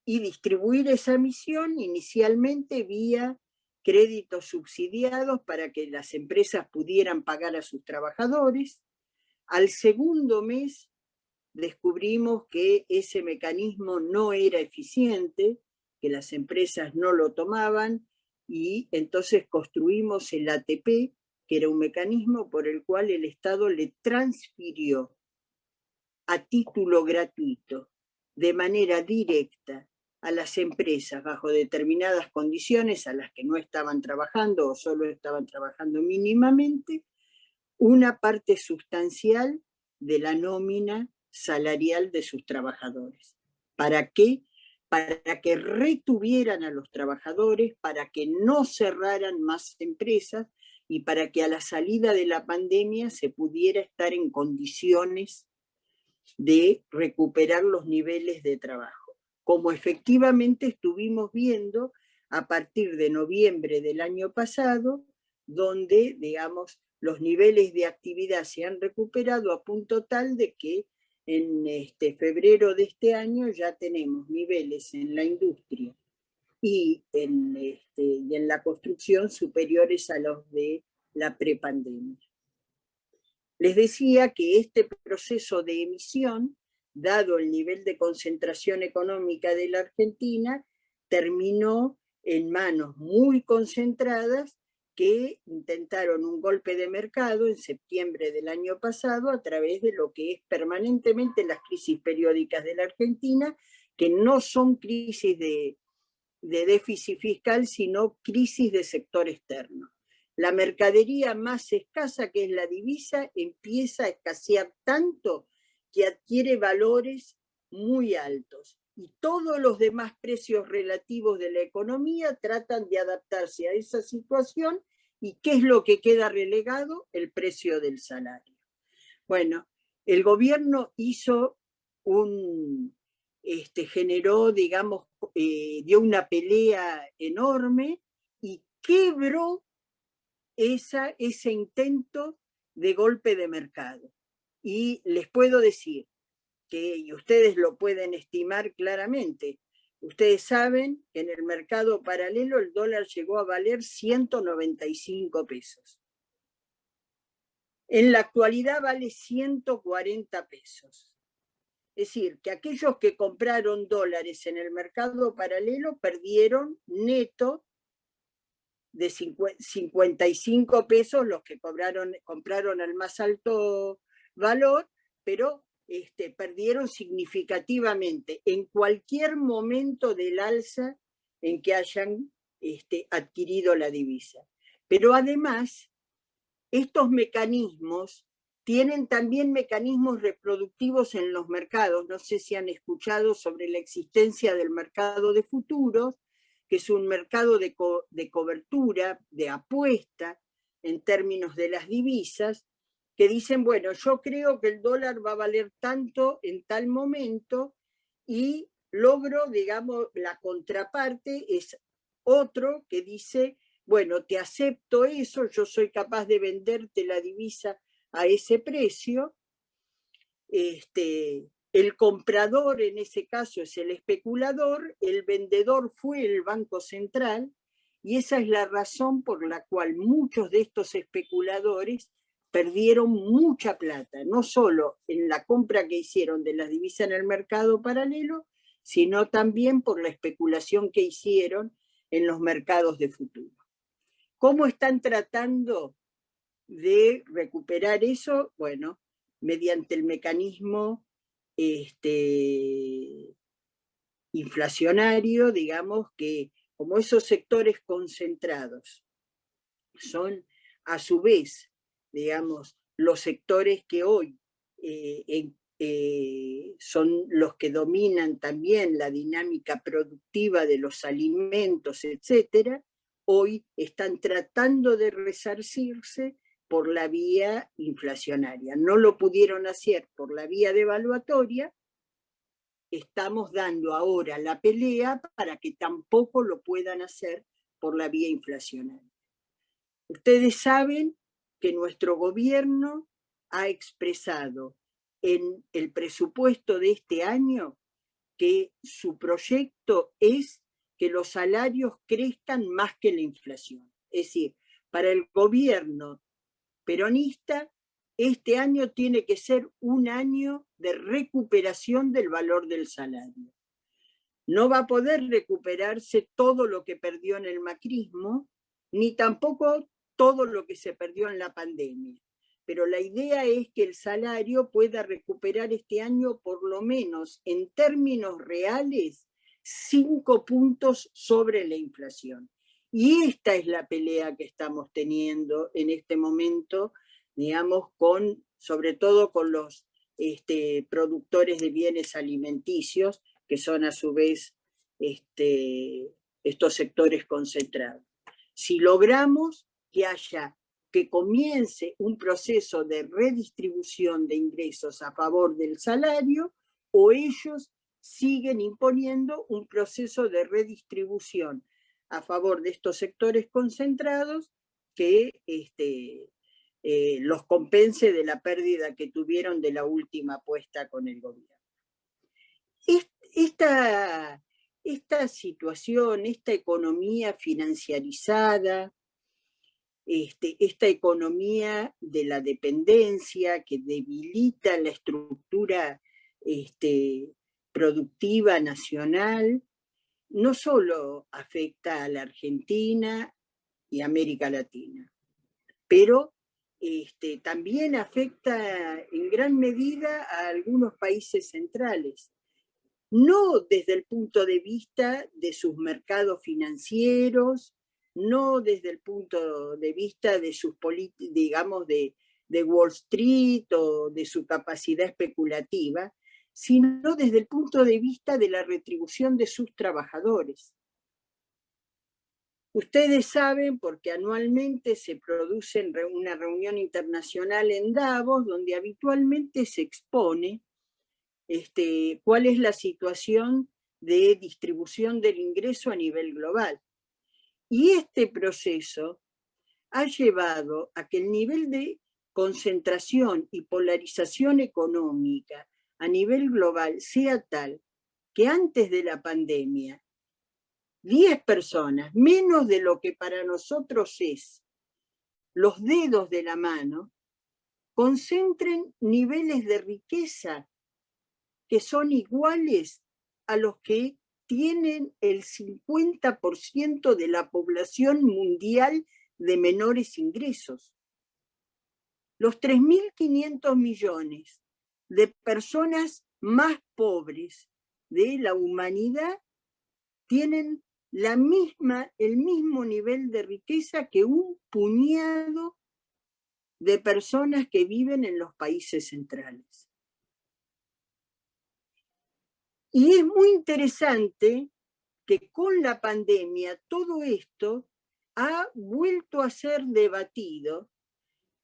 y distribuir esa emisión inicialmente vía créditos subsidiados para que las empresas pudieran pagar a sus trabajadores. Al segundo mes descubrimos que ese mecanismo no era eficiente, que las empresas no lo tomaban, y entonces construimos el ATP, que era un mecanismo por el cual el Estado le transfirió a título gratuito, de manera directa, a las empresas bajo determinadas condiciones a las que no estaban trabajando o solo estaban trabajando mínimamente, una parte sustancial de la nómina salarial de sus trabajadores. ¿Para qué? Para que retuvieran a los trabajadores, para que no cerraran más empresas y para que a la salida de la pandemia se pudiera estar en condiciones de recuperar los niveles de trabajo, como efectivamente estuvimos viendo a partir de noviembre del año pasado, donde, digamos, los niveles de actividad se han recuperado a punto tal de que en febrero de este año ya tenemos niveles en la industria y en la construcción superiores a los de la prepandemia. Les decía que este proceso de emisión, dado el nivel de concentración económica de la Argentina, terminó en manos muy concentradas que intentaron un golpe de mercado en septiembre del año pasado a través de lo que es permanentemente las crisis periódicas de la Argentina, que no son crisis de déficit fiscal, sino crisis de sector externo. La mercadería más escasa, que es la divisa, empieza a escasear tanto que adquiere valores muy altos. Y todos los demás precios relativos de la economía tratan de adaptarse a esa situación. ¿Y qué es lo que queda relegado? El precio del salario. Bueno, el gobierno hizo generó, digamos, dio una pelea enorme y quebró ese intento de golpe de mercado. Y les puedo decir que, y ustedes lo pueden estimar claramente, ustedes saben que en el mercado paralelo el dólar llegó a valer 195 pesos. En la actualidad vale 140 pesos. Es decir, que aquellos que compraron dólares en el mercado paralelo perdieron neto de 55 pesos los que compraron al más alto valor, pero perdieron significativamente en cualquier momento del alza en que hayan adquirido la divisa. Pero además, estos mecanismos tienen también mecanismos reproductivos en los mercados. No sé si han escuchado sobre la existencia del mercado de futuros, que es un mercado de cobertura, de apuesta en términos de las divisas, que dicen, bueno, yo creo que el dólar va a valer tanto en tal momento y logro, digamos, la contraparte es otro que dice, bueno, te acepto eso, yo soy capaz de venderte la divisa a ese precio. El comprador en ese caso es el especulador, el vendedor fue el Banco Central, y esa es la razón por la cual muchos de estos especuladores perdieron mucha plata, no solo en la compra que hicieron de las divisas en el mercado paralelo, sino también por la especulación que hicieron en los mercados de futuro. ¿Cómo están tratando de recuperar eso? Bueno, mediante el mecanismo inflacionario, digamos que como esos sectores concentrados son a su vez, digamos, los sectores que hoy son los que dominan también la dinámica productiva de los alimentos, etcétera, hoy están tratando de resarcirse por la vía inflacionaria. No lo pudieron hacer por la vía devaluatoria, estamos dando ahora la pelea para que tampoco lo puedan hacer por la vía inflacionaria. Ustedes saben que nuestro gobierno ha expresado en el presupuesto de este año que su proyecto es que los salarios crezcan más que la inflación. Es decir, para el gobierno peronista, este año tiene que ser un año de recuperación del valor del salario. No va a poder recuperarse todo lo que perdió en el macrismo, ni tampoco todo lo que se perdió en la pandemia. Pero la idea es que el salario pueda recuperar este año, por lo menos en términos reales, 5 puntos sobre la inflación. Y esta es la pelea que estamos teniendo en este momento, digamos, sobre todo con los productores de bienes alimenticios, que son a su vez estos sectores concentrados. Si logramos que comience un proceso de redistribución de ingresos a favor del salario, o ellos siguen imponiendo un proceso de redistribución a favor de estos sectores concentrados que los compense de la pérdida que tuvieron de la última apuesta con el gobierno. Esta situación, esta economía financiarizada, esta economía de la dependencia que debilita la estructura productiva nacional, no solo afecta a la Argentina y América Latina, pero también afecta en gran medida a algunos países centrales. No desde el punto de vista de sus mercados financieros, no desde el punto de vista de sus políticas, digamos, de Wall Street o de su capacidad especulativa, sino desde el punto de vista de la retribución de sus trabajadores. Ustedes saben, porque anualmente se produce una reunión internacional en Davos, donde habitualmente se expone cuál es la situación de distribución del ingreso a nivel global. Y este proceso ha llevado a que el nivel de concentración y polarización económica a nivel global sea tal que antes de la pandemia, 10 personas, menos de lo que para nosotros es los dedos de la mano, concentren niveles de riqueza que son iguales a los que tienen el 50% de la población mundial de menores ingresos. Los 3.500 millones de personas más pobres de la humanidad tienen el mismo nivel de riqueza que un puñado de personas que viven en los países centrales. Y es muy interesante que con la pandemia todo esto ha vuelto a ser debatido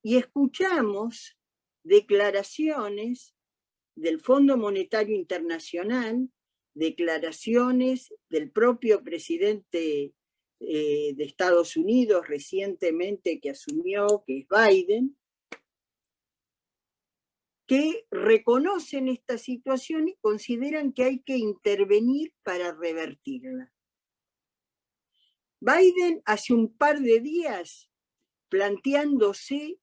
y escuchamos declaraciones del Fondo Monetario Internacional, declaraciones del propio presidente de Estados Unidos recientemente que asumió, que es Biden, que reconocen esta situación y consideran que hay que intervenir para revertirla. Biden hace un par de días planteándose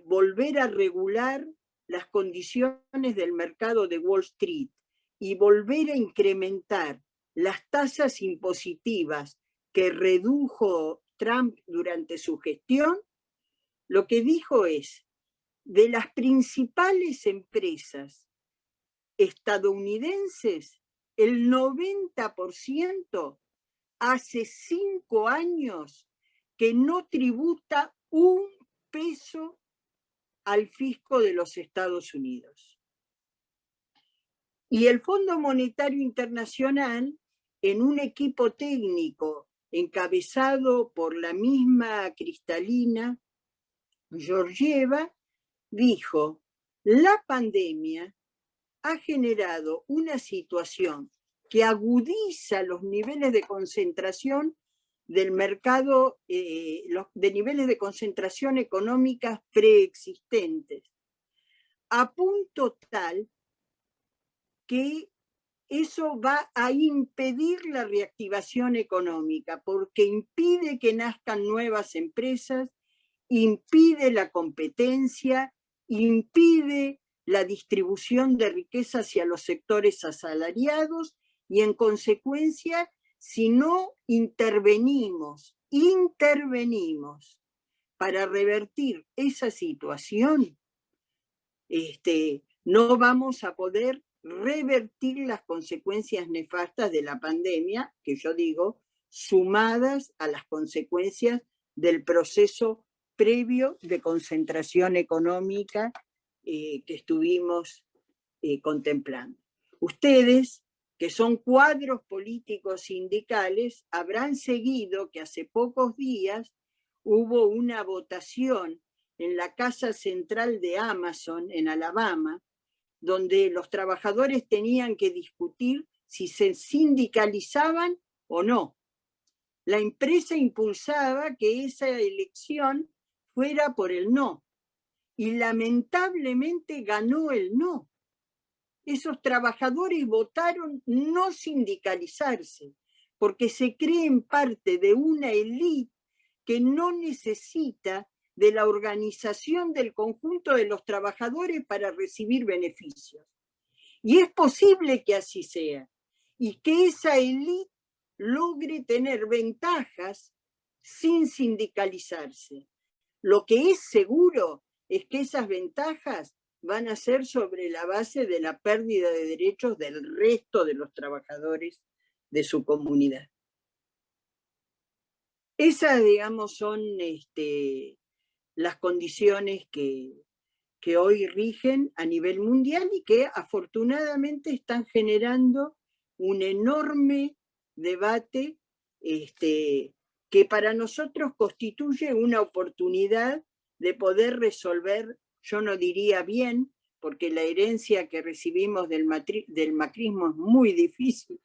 volver a regular las condiciones del mercado de Wall Street y volver a incrementar las tasas impositivas que redujo Trump durante su gestión, lo que dijo es, de las principales empresas estadounidenses, el 90% hace 5 años que no tributa un peso al fisco de los Estados Unidos. Y el Fondo Monetario Internacional, en un equipo técnico encabezado por la misma Kristalina Georgieva, dijo, la pandemia ha generado una situación que agudiza los niveles de concentración del mercado, de niveles de concentración económicas preexistentes, a punto tal que eso va a impedir la reactivación económica, porque impide que nazcan nuevas empresas, impide la competencia, impide la distribución de riqueza hacia los sectores asalariados y en consecuencia, si no intervenimos para revertir esa situación, no vamos a poder revertir las consecuencias nefastas de la pandemia, que yo digo, sumadas a las consecuencias del proceso previo de concentración económica que estuvimos contemplando. Ustedes, que son cuadros políticos sindicales, habrán seguido que hace pocos días hubo una votación en la Casa Central de Amazon, en Alabama, donde los trabajadores tenían que discutir si se sindicalizaban o no. La empresa impulsaba que esa elección fuera por el no, y lamentablemente ganó el no. Esos trabajadores votaron no sindicalizarse, porque se creen parte de una élite que no necesita de la organización del conjunto de los trabajadores para recibir beneficios. Y es posible que así sea, y que esa élite logre tener ventajas sin sindicalizarse. Lo que es seguro es que esas ventajas van a ser sobre la base de la pérdida de derechos del resto de los trabajadores de su comunidad. Esas, digamos, son las condiciones que hoy rigen a nivel mundial y que afortunadamente están generando un enorme debate que para nosotros constituye una oportunidad de poder resolver, yo no diría bien, porque la herencia que recibimos del macrismo es muy difícil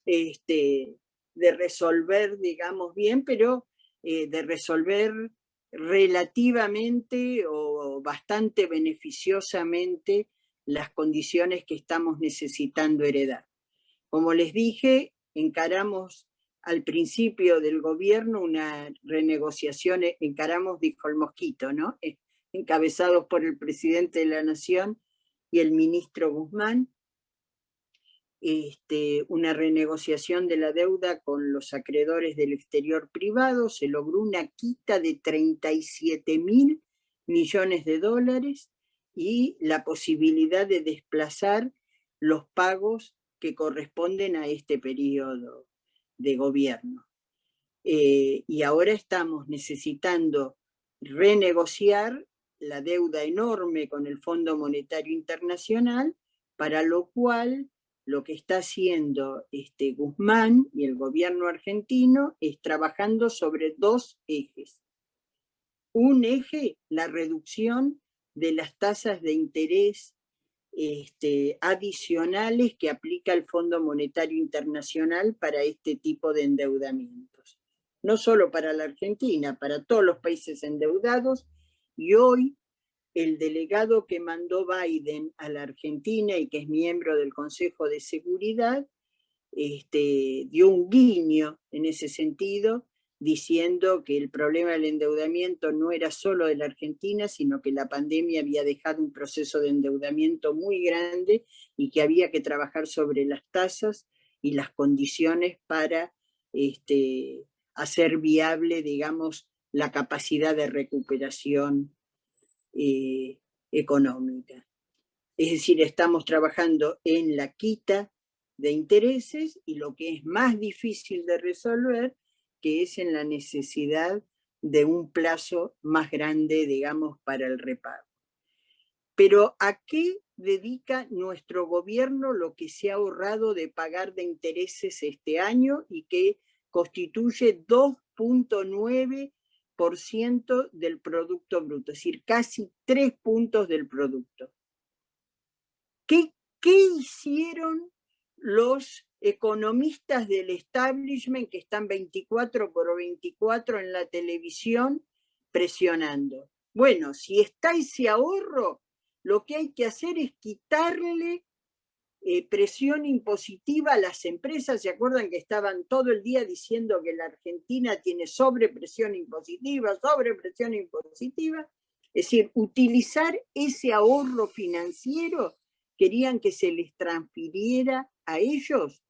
de resolver, digamos, bien, pero de resolver relativamente o bastante beneficiosamente las condiciones que estamos necesitando heredar. Como les dije, encaramos al principio del gobierno una renegociación, encaramos, dijo el Mosquito, ¿no? Encabezados por el presidente de la Nación y el ministro Guzmán, una renegociación de la deuda con los acreedores del exterior privado, se logró una quita de 37.000 millones de dólares y la posibilidad de desplazar los pagos que corresponden a este periodo de gobierno. Y ahora estamos necesitando renegociar la deuda enorme con el Fondo Monetario Internacional, para lo cual lo que está haciendo Guzmán y el gobierno argentino es trabajando sobre dos ejes. Un eje, la reducción de las tasas de interés adicionales que aplica el Fondo Monetario Internacional para este tipo de endeudamientos. No solo para la Argentina, para todos los países endeudados, y hoy el delegado que mandó Biden a la Argentina y que es miembro del Consejo de Seguridad, dio un guiño en ese sentido, diciendo que el problema del endeudamiento no era solo de la Argentina, sino que la pandemia había dejado un proceso de endeudamiento muy grande y que había que trabajar sobre las tasas y las condiciones para hacer viable, digamos, la capacidad de recuperación económica. Es decir, estamos trabajando en la quita de intereses y lo que es más difícil de resolver, que es en la necesidad de un plazo más grande, digamos, para el repago. Pero ¿a qué dedica nuestro gobierno lo que se ha ahorrado de pagar de intereses este año y que constituye 2,9% del Producto Bruto, es decir, casi 3 puntos del producto? ¿Qué hicieron los economistas del establishment que están 24/24 en la televisión presionando? Bueno, si está ese ahorro, lo que hay que hacer es quitarle presión impositiva a las empresas. ¿Se acuerdan que estaban todo el día diciendo que la Argentina tiene sobrepresión impositiva, sobrepresión impositiva? Es decir, utilizar ese ahorro financiero, querían que se les transfiriera a ellos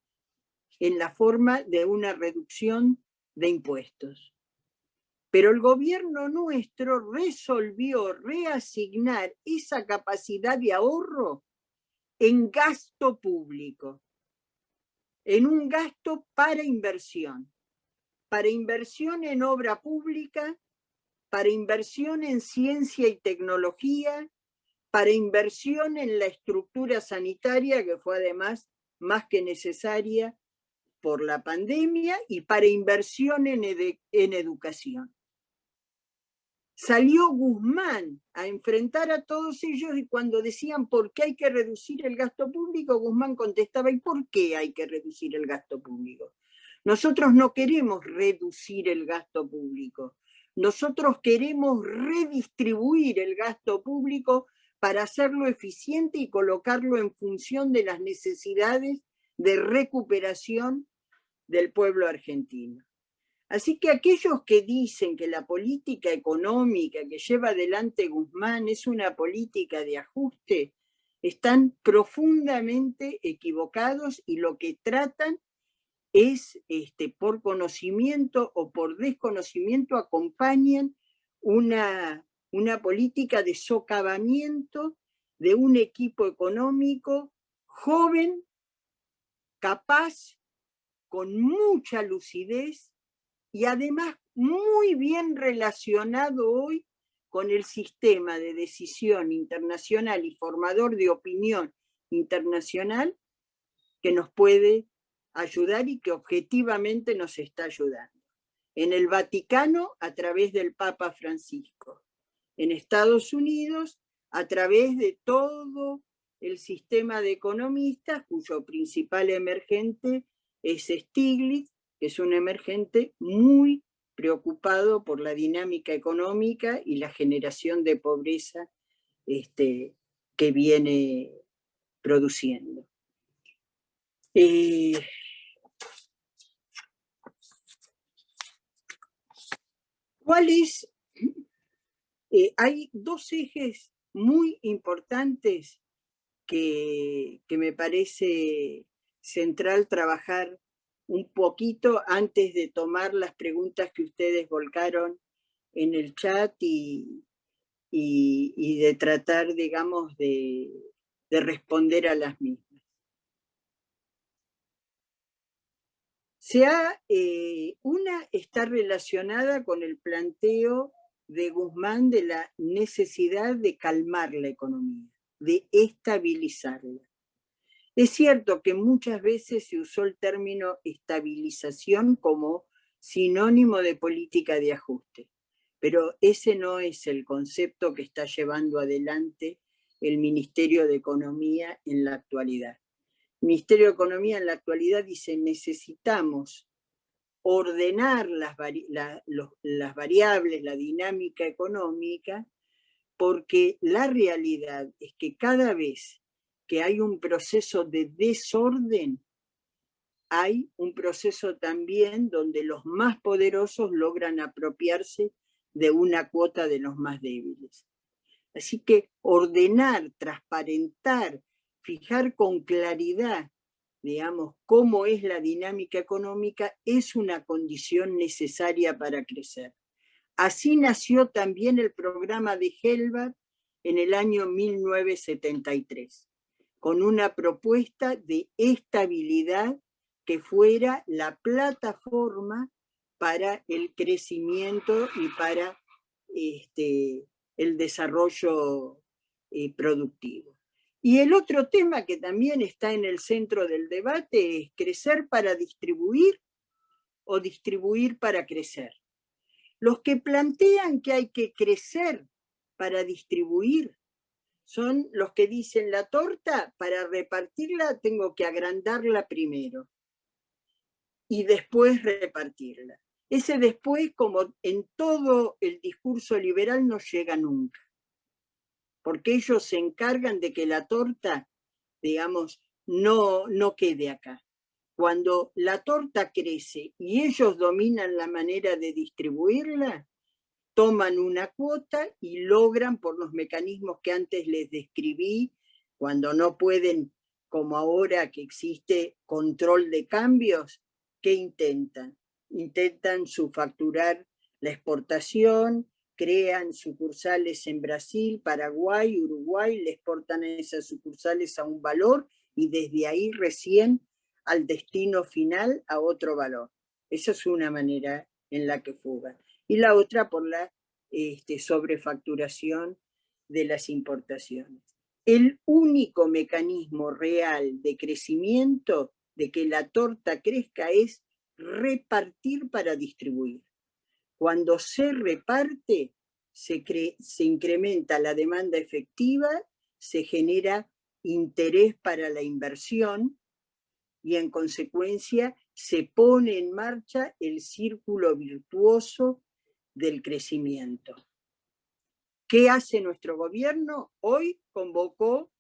en la forma de una reducción de impuestos. Pero el gobierno nuestro resolvió reasignar esa capacidad de ahorro en gasto público, en un gasto para inversión en obra pública, para inversión en ciencia y tecnología, para inversión en la estructura sanitaria, que fue además más que necesaria por la pandemia, y para inversión en educación. Salió Guzmán a enfrentar a todos ellos y cuando decían ¿por qué hay que reducir el gasto público? Guzmán contestaba ¿y por qué hay que reducir el gasto público? Nosotros no queremos reducir el gasto público. Nosotros queremos redistribuir el gasto público para hacerlo eficiente y colocarlo en función de las necesidades de recuperación del pueblo argentino. Así que aquellos que dicen que la política económica que lleva adelante Guzmán es una política de ajuste, están profundamente equivocados y lo que tratan es, por conocimiento o por desconocimiento, acompañan una política de socavamiento de un equipo económico joven, capaz, con mucha lucidez y además muy bien relacionado hoy con el sistema de decisión internacional y formador de opinión internacional que nos puede ayudar y que objetivamente nos está ayudando. En el Vaticano, a través del Papa Francisco. En Estados Unidos, a través de todo el sistema de economistas, cuyo principal emergente es Stiglitz, que es un emergente muy preocupado por la dinámica económica y la generación de pobreza que viene produciendo. ¿Cuál es? Hay dos ejes muy importantes que me parece central trabajar un poquito antes de tomar las preguntas que ustedes volcaron en el chat y de tratar, digamos, de responder a las mismas. Una está relacionada con el planteo de Guzmán de la necesidad de calmar la economía, de estabilizarla. Es cierto que muchas veces se usó el término estabilización como sinónimo de política de ajuste, pero ese no es el concepto que está llevando adelante el Ministerio de Economía en la actualidad. El Ministerio de Economía en la actualidad dice: necesitamos ordenar las variables, la dinámica económica, porque la realidad es que cada vez que hay un proceso de desorden, hay un proceso también donde los más poderosos logran apropiarse de una cuota de los más débiles. Así que ordenar, transparentar, fijar con claridad, digamos, cómo es la dinámica económica es una condición necesaria para crecer. Así nació también el programa de Helbert en el año 1973, con una propuesta de estabilidad que fuera la plataforma para el crecimiento y para el desarrollo productivo. Y el otro tema que también está en el centro del debate es crecer para distribuir o distribuir para crecer. Los que plantean que hay que crecer para distribuir son los que dicen: la torta, para repartirla tengo que agrandarla primero y después repartirla. Ese después, como en todo el discurso liberal, no llega nunca, porque ellos se encargan de que la torta, digamos, no quede acá. Cuando la torta crece y ellos dominan la manera de distribuirla, toman una cuota y logran, por los mecanismos que antes les describí, cuando no pueden, como ahora que existe control de cambios, ¿qué intentan? Intentan subfacturar la exportación, crean sucursales en Brasil, Paraguay, Uruguay, le exportan esas sucursales a un valor y desde ahí recién al destino final a otro valor. Esa es una manera en la que fugan. Y la otra por la sobrefacturación de las importaciones. El único mecanismo real de crecimiento, de que la torta crezca, es repartir para distribuir. Cuando se reparte, se incrementa la demanda efectiva, se genera interés para la inversión y en consecuencia se pone en marcha el círculo virtuoso del crecimiento. ¿Qué hace nuestro gobierno? Hoy convocó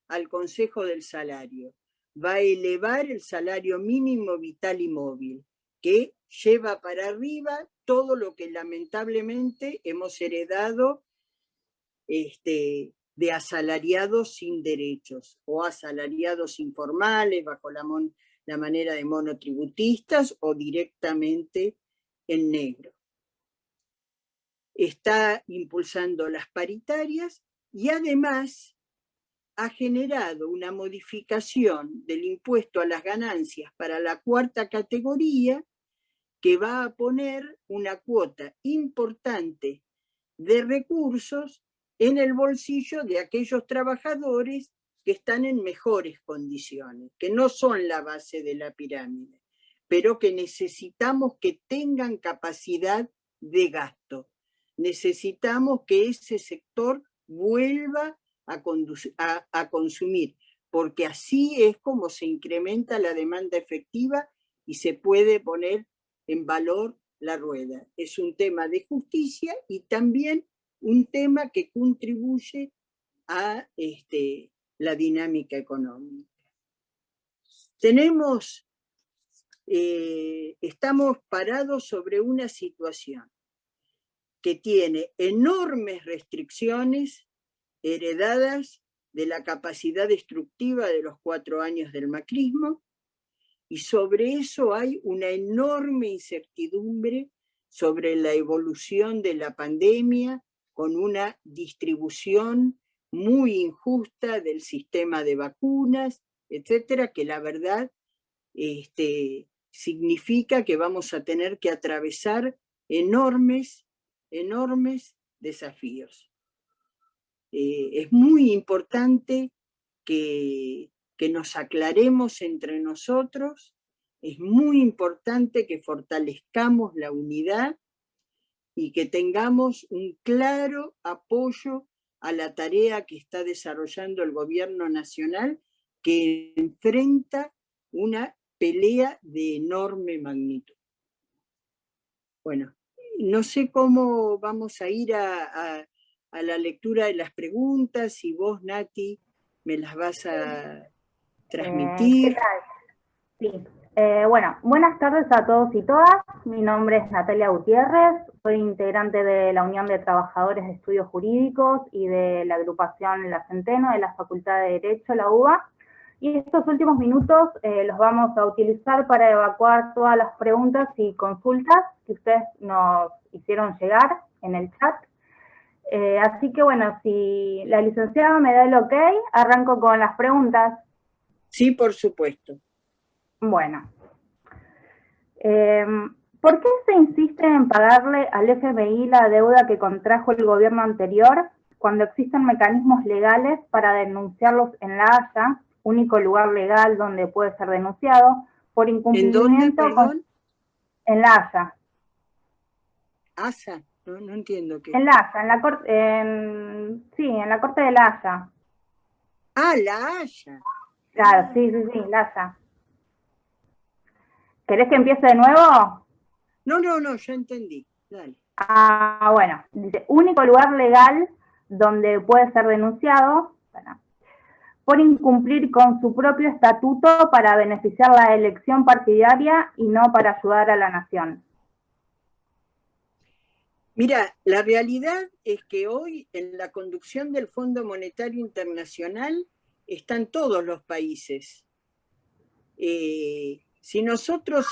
al Consejo del Salario. Va a elevar el salario mínimo vital y móvil, que lleva para arriba todo lo que lamentablemente hemos heredado de asalariados sin derechos o asalariados informales bajo la manera de monotributistas o directamente en negro. Está impulsando las paritarias y además ha generado una modificación del impuesto a las ganancias para la cuarta categoría que va a poner una cuota importante de recursos en el bolsillo de aquellos trabajadores que están en mejores condiciones, que no son la base de la pirámide, pero que necesitamos que tengan capacidad de gasto. Necesitamos que ese sector vuelva a consumir, porque así es como se incrementa la demanda efectiva y se puede poner en valor la rueda. Es un tema de justicia y también un tema que contribuye a la dinámica económica. Estamos parados sobre una situación que tiene enormes restricciones heredadas de la capacidad destructiva de los 4 años del macrismo, y sobre eso hay una enorme incertidumbre sobre la evolución de la pandemia, con una distribución muy injusta del sistema de vacunas, etcétera, que la verdad significa que vamos a tener que atravesar enormes desafíos. Es muy importante que nos aclaremos entre nosotros, es muy importante que fortalezcamos la unidad y que tengamos un claro apoyo a la tarea que está desarrollando el gobierno nacional, que enfrenta una pelea de enorme magnitud. Bueno, no sé cómo vamos a ir a la lectura de las preguntas, si vos, Nati, me las vas a transmitir. ¿Qué tal? Sí. Bueno, buenas tardes a todos y todas. Mi nombre es Natalia Gutiérrez, soy integrante de la Unión de Trabajadores de Estudios Jurídicos y de la agrupación La Centeno de la Facultad de Derecho, la UBA. Y estos últimos minutos los vamos a utilizar para evacuar todas las preguntas y consultas que ustedes nos hicieron llegar en el chat. Así que bueno, si la licenciada me da el ok, arranco con las preguntas. Sí, por supuesto. Bueno. ¿Por qué se insiste en pagarle al FMI la deuda que contrajo el gobierno anterior cuando existen mecanismos legales para denunciarlos en La Haya, único lugar legal donde puede ser denunciado, por incumplimiento? ¿En dónde, perdón? En La Haya. ¿Haya? No entiendo qué. En La Haya, en la corte, sí, en la corte de La Haya. Ah, La Haya. Claro, sí, La Haya. ¿Querés que empiece de nuevo? No, ya entendí. Dale. Ah, bueno, dice, único lugar legal donde puede ser denunciado por incumplir con su propio estatuto para beneficiar la elección partidaria y no para ayudar a la nación. Mira, la realidad es que hoy en la conducción del Fondo Monetario Internacional están todos los países. Si nosotros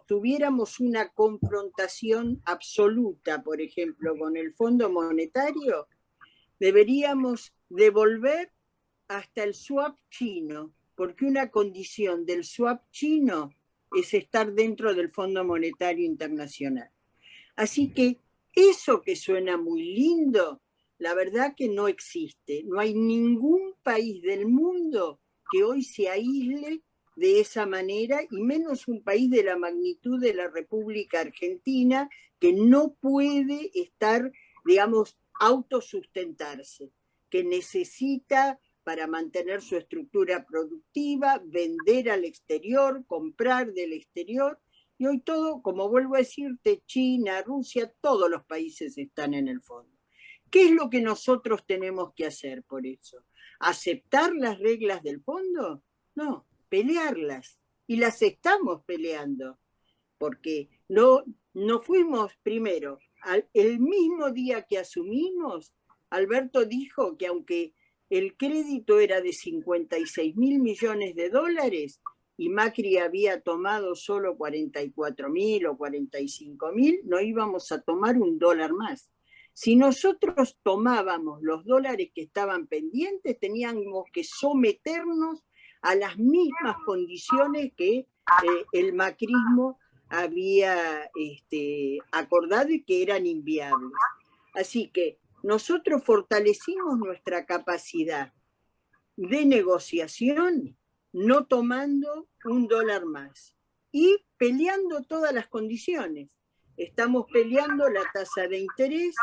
tuviéramos una confrontación absoluta, por ejemplo, con el Fondo Monetario, deberíamos devolver hasta el swap chino, porque una condición del swap chino es estar dentro del Fondo Monetario Internacional. Así que eso que suena muy lindo, la verdad que no existe. No hay ningún país del mundo que hoy se aísle de esa manera, y menos un país de la magnitud de la República Argentina, que no puede estar, autosustentarse, que necesita, para mantener su estructura productiva, vender al exterior, comprar del exterior, y hoy todo, como vuelvo a decirte, China, Rusia, todos los países están en el fondo. ¿Qué es lo que nosotros tenemos que hacer por eso? ¿Aceptar las reglas del fondo? No, pelearlas. Y las estamos peleando, porque no fuimos primero. El mismo día que asumimos, Alberto dijo que aunque el crédito era de 56.000 millones de dólares y Macri había tomado solo 44.000 o 45.000, no íbamos a tomar un dólar más. Si nosotros tomábamos los dólares que estaban pendientes, teníamos que someternos a las mismas condiciones que el macrismo había acordado y que eran inviables. Así que nosotros fortalecimos nuestra capacidad de negociación no tomando un dólar más y peleando todas las condiciones. Estamos peleando la tasa de interés,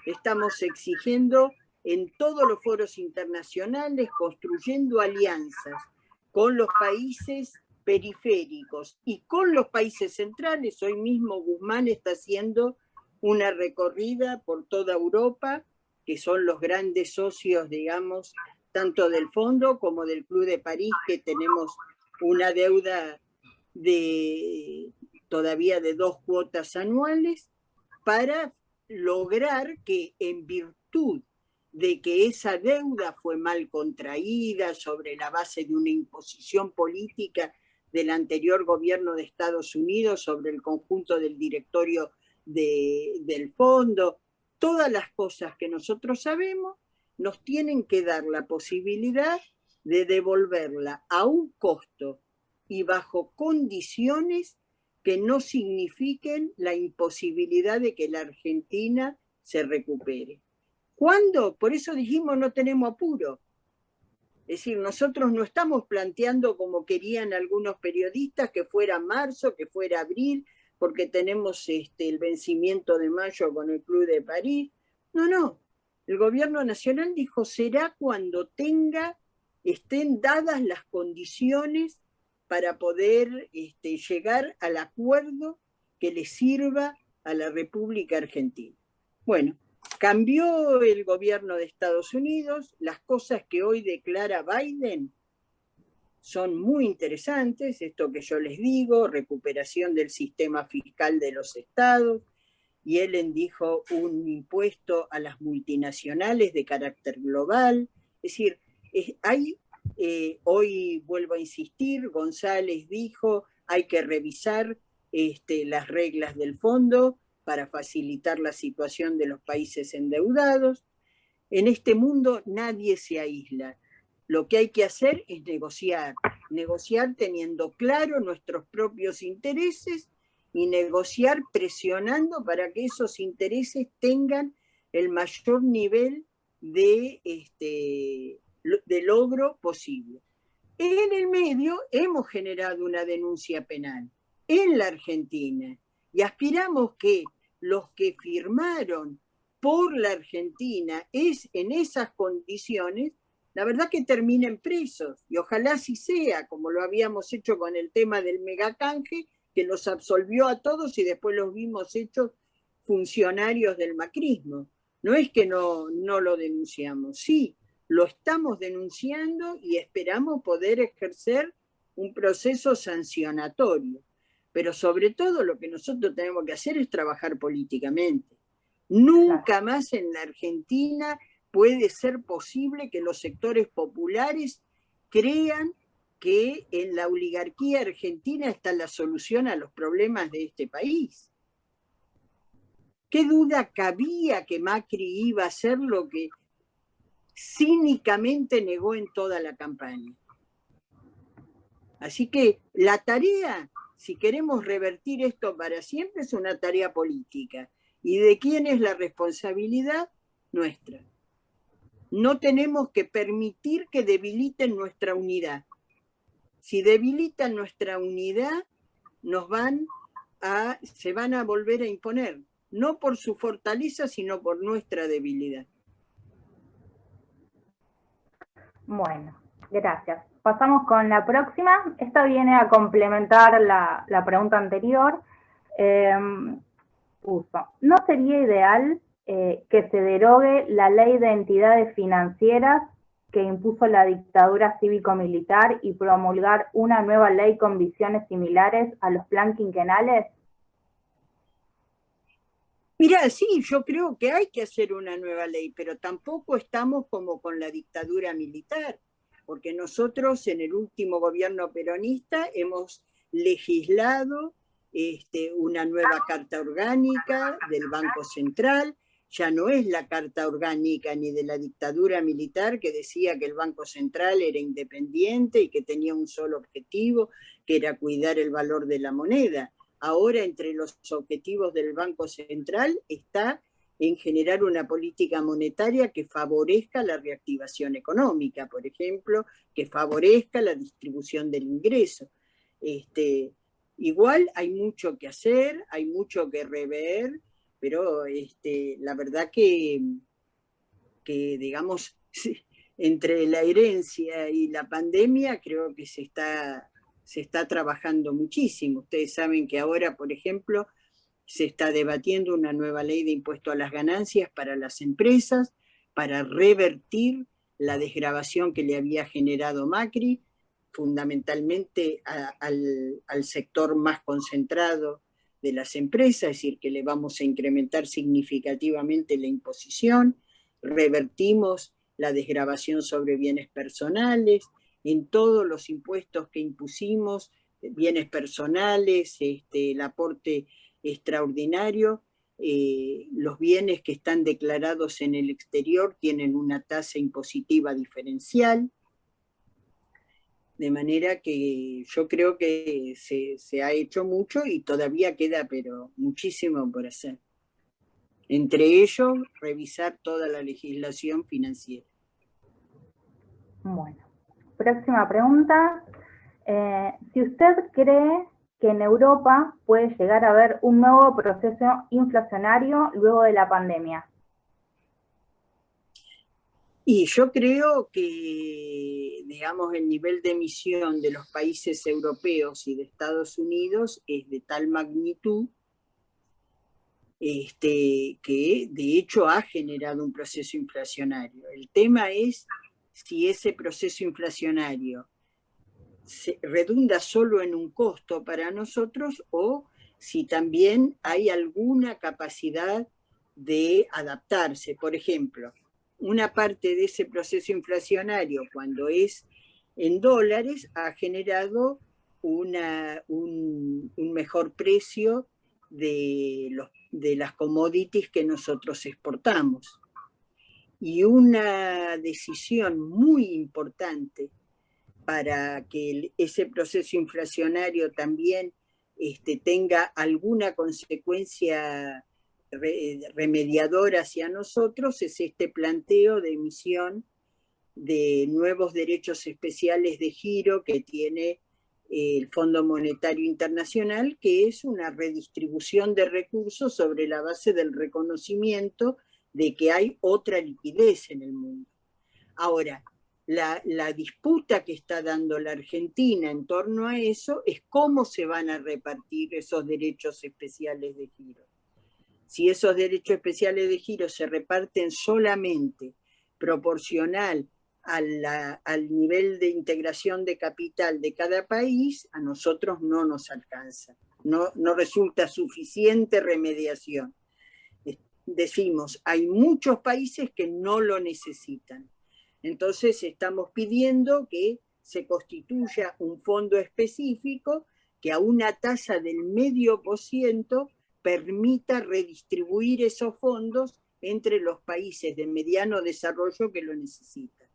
estamos exigiendo en todos los foros internacionales, construyendo alianzas con los países periféricos y con los países centrales. Hoy mismo Guzmán está haciendo una recorrida por toda Europa, que son los grandes socios, tanto del Fondo como del Club de París, que tenemos una deuda todavía de 2 cuotas anuales, para lograr que, en virtud de que esa deuda fue mal contraída sobre la base de una imposición política del anterior gobierno de Estados Unidos sobre el conjunto del directorio del fondo. Todas las cosas que nosotros sabemos nos tienen que dar la posibilidad de devolverla a un costo y bajo condiciones que no signifiquen la imposibilidad de que la Argentina se recupere. ¿Cuándo? Por eso dijimos no tenemos apuro. Es decir, nosotros no estamos planteando como querían algunos periodistas que fuera marzo, que fuera abril, porque tenemos el vencimiento de mayo con el Club de París. No, no. El gobierno nacional dijo será cuando estén dadas las condiciones para poder llegar al acuerdo que le sirva a la República Argentina. Bueno, cambió el gobierno de Estados Unidos, las cosas que hoy declara Biden son muy interesantes, esto que yo les digo, recuperación del sistema fiscal de los estados, Yellen dijo un impuesto a las multinacionales de carácter global, es decir, hoy vuelvo a insistir, González dijo hay que revisar las reglas del fondo para facilitar la situación de los países endeudados. En este mundo nadie se aísla. Lo que hay que hacer es negociar teniendo claro nuestros propios intereses y negociar presionando para que esos intereses tengan el mayor nivel de logro posible. En el medio hemos generado una denuncia penal en la Argentina y aspiramos que los que firmaron por la Argentina en esas condiciones, la verdad que terminen presos, y ojalá así sea, como lo habíamos hecho con el tema del megacanje, que los absolvió a todos y después los vimos hechos funcionarios del macrismo. No es que no lo denunciamos, sí, lo estamos denunciando y esperamos poder ejercer un proceso sancionatorio. Pero sobre todo lo que nosotros tenemos que hacer es trabajar políticamente. Nunca más en la Argentina puede ser posible que los sectores populares crean que en la oligarquía argentina está la solución a los problemas de este país. ¿Qué duda cabía que Macri iba a hacer lo que cínicamente negó en toda la campaña? Así que la tarea, si queremos revertir esto para siempre, es una tarea política. ¿Y de quién es la responsabilidad? Nuestra. No tenemos que permitir que debiliten nuestra unidad. Si debilitan nuestra unidad, se van a volver a imponer, no por su fortaleza, sino por nuestra debilidad. Bueno, gracias. Pasamos con la próxima. Esta viene a complementar la pregunta anterior. ¿No sería ideal que se derogue la ley de entidades financieras que impuso la dictadura cívico-militar y promulgar una nueva ley con visiones similares a los plan quinquenales? Mira, sí, yo creo que hay que hacer una nueva ley, pero tampoco estamos como con la dictadura militar, porque nosotros en el último gobierno peronista hemos legislado una nueva carta orgánica del Banco Central. Ya no es la carta orgánica ni de la dictadura militar que decía que el Banco Central era independiente y que tenía un solo objetivo, que era cuidar el valor de la moneda. Ahora entre los objetivos del Banco Central está en generar una política monetaria que favorezca la reactivación económica, por ejemplo, que favorezca la distribución del ingreso. Igual hay mucho que hacer, hay mucho que rever, pero la verdad que digamos, entre la herencia y la pandemia creo que se está trabajando muchísimo. Ustedes saben que ahora, por ejemplo, se está debatiendo una nueva ley de impuesto a las ganancias para las empresas, para revertir la desgravación que le había generado Macri, fundamentalmente al sector más concentrado de las empresas, es decir, que le vamos a incrementar significativamente la imposición, revertimos la desgravación sobre bienes personales, en todos los impuestos que impusimos bienes personales, el aporte extraordinario. Los bienes que están declarados en el exterior tienen una tasa impositiva diferencial, de manera que yo creo que se ha hecho mucho y todavía queda, pero muchísimo por hacer. Entre ellos, revisar toda la legislación financiera. Bueno, próxima pregunta. Si usted cree que en Europa puede llegar a haber un nuevo proceso inflacionario luego de la pandemia. Y yo creo que, digamos, el nivel de emisión de los países europeos y de Estados Unidos es de tal magnitud que de hecho ha generado un proceso inflacionario. El tema es si ese proceso inflacionario se redunda solo en un costo para nosotros o si también hay alguna capacidad de adaptarse. Por ejemplo, una parte de ese proceso inflacionario, cuando es en dólares, ha generado un mejor precio de las commodities que nosotros exportamos. Y una decisión muy importante para que ese proceso inflacionario también tenga alguna consecuencia remediadora hacia nosotros es este planteo de emisión de nuevos derechos especiales de giro que tiene el Fondo Monetario Internacional, que es una redistribución de recursos sobre la base del reconocimiento de que hay otra liquidez en el mundo. Ahora, la disputa que está dando la Argentina en torno a eso es cómo se van a repartir esos derechos especiales de giro. Si esos derechos especiales de giro se reparten solamente proporcional al nivel de integración de capital de cada país, a nosotros no nos alcanza, no resulta suficiente remediación. Decimos, hay muchos países que no lo necesitan. Entonces estamos pidiendo que se constituya un fondo específico que a una tasa del 0,5% permita redistribuir esos fondos entre los países de mediano desarrollo que lo necesitan.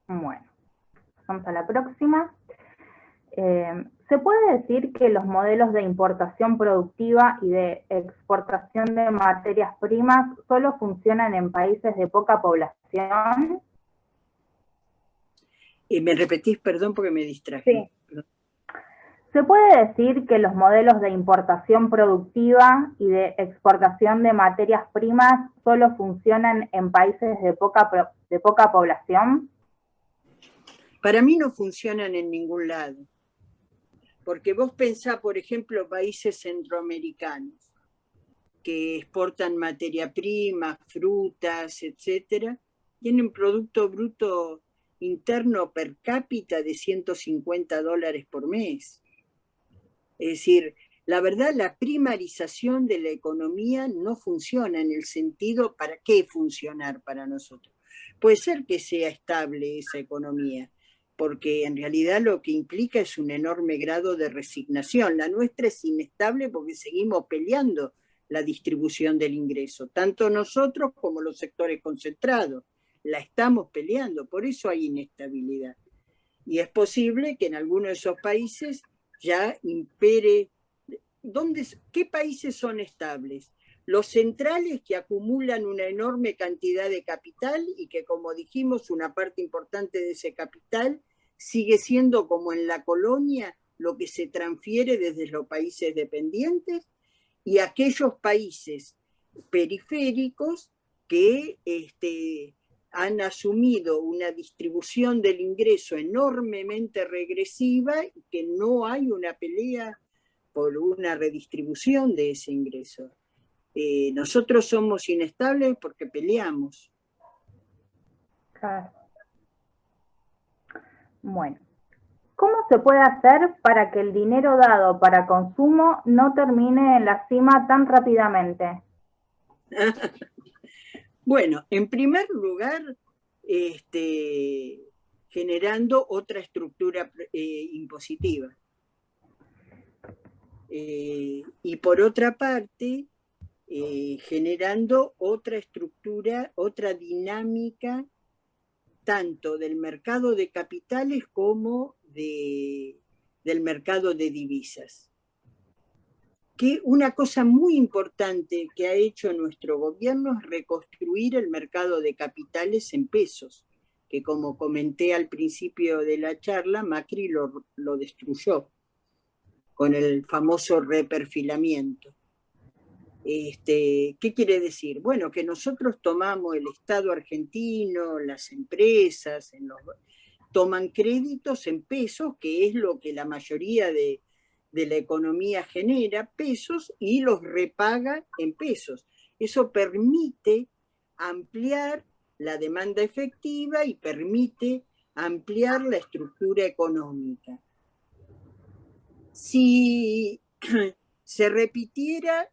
Bueno, vamos a la próxima. ¿Se puede decir que los modelos de importación productiva y de exportación de materias primas solo funcionan en países de poca población? ¿Me repetís, perdón, porque me distraje? Sí. ¿Se puede decir que los modelos de importación productiva y de exportación de materias primas solo funcionan en países de poca población? Para mí no funcionan en ningún lado. Porque vos pensás, por ejemplo, países centroamericanos que exportan materia prima, frutas, etcétera, tienen Producto Bruto Interno per cápita de $150 por mes. Es decir, la verdad, la primarización de la economía no funciona en el sentido ¿para qué funcionar para nosotros? Puede ser que sea estable esa economía, porque en realidad lo que implica es un enorme grado de resignación. La nuestra es inestable porque seguimos peleando la distribución del ingreso, tanto nosotros como los sectores concentrados. La estamos peleando, por eso hay inestabilidad. Y es posible que en algunos de esos países ya impere. ¿Qué países son estables? Los centrales, que acumulan una enorme cantidad de capital y que, como dijimos, una parte importante de ese capital sigue siendo, como en la colonia, lo que se transfiere desde los países dependientes, y aquellos países periféricos que han asumido una distribución del ingreso enormemente regresiva y que no hay una pelea por una redistribución de ese ingreso. Nosotros somos inestables porque peleamos. Claro. Bueno, ¿cómo se puede hacer para que el dinero dado para consumo no termine en la cima tan rápidamente? Bueno, en primer lugar, generando otra estructura impositiva. Y por otra parte, generando otra estructura, otra dinámica, tanto del mercado de capitales como del mercado de divisas. Que una cosa muy importante que ha hecho nuestro gobierno es reconstruir el mercado de capitales en pesos, que como comenté al principio de la charla, Macri lo destruyó con el famoso reperfilamiento. ¿Qué quiere decir? Bueno, que nosotros tomamos el Estado argentino, las empresas, toman créditos en pesos, que es lo que la mayoría de la economía genera, pesos, y los repaga en pesos. Eso permite ampliar la demanda efectiva y permite ampliar la estructura económica. Si se repitiera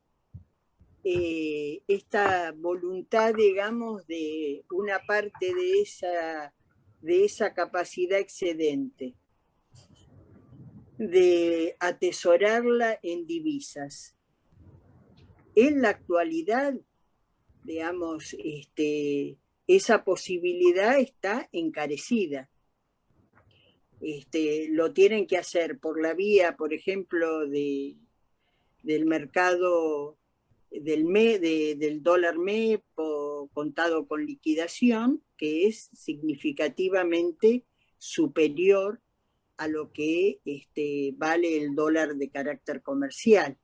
esta voluntad, digamos, de una parte de esa capacidad excedente, de atesorarla en divisas. En la actualidad, digamos, esa posibilidad está encarecida. Lo tienen que hacer por la vía, por ejemplo, del mercado del dólar MEP contado con liquidación, que es significativamente superior a lo que vale el dólar de carácter comercial.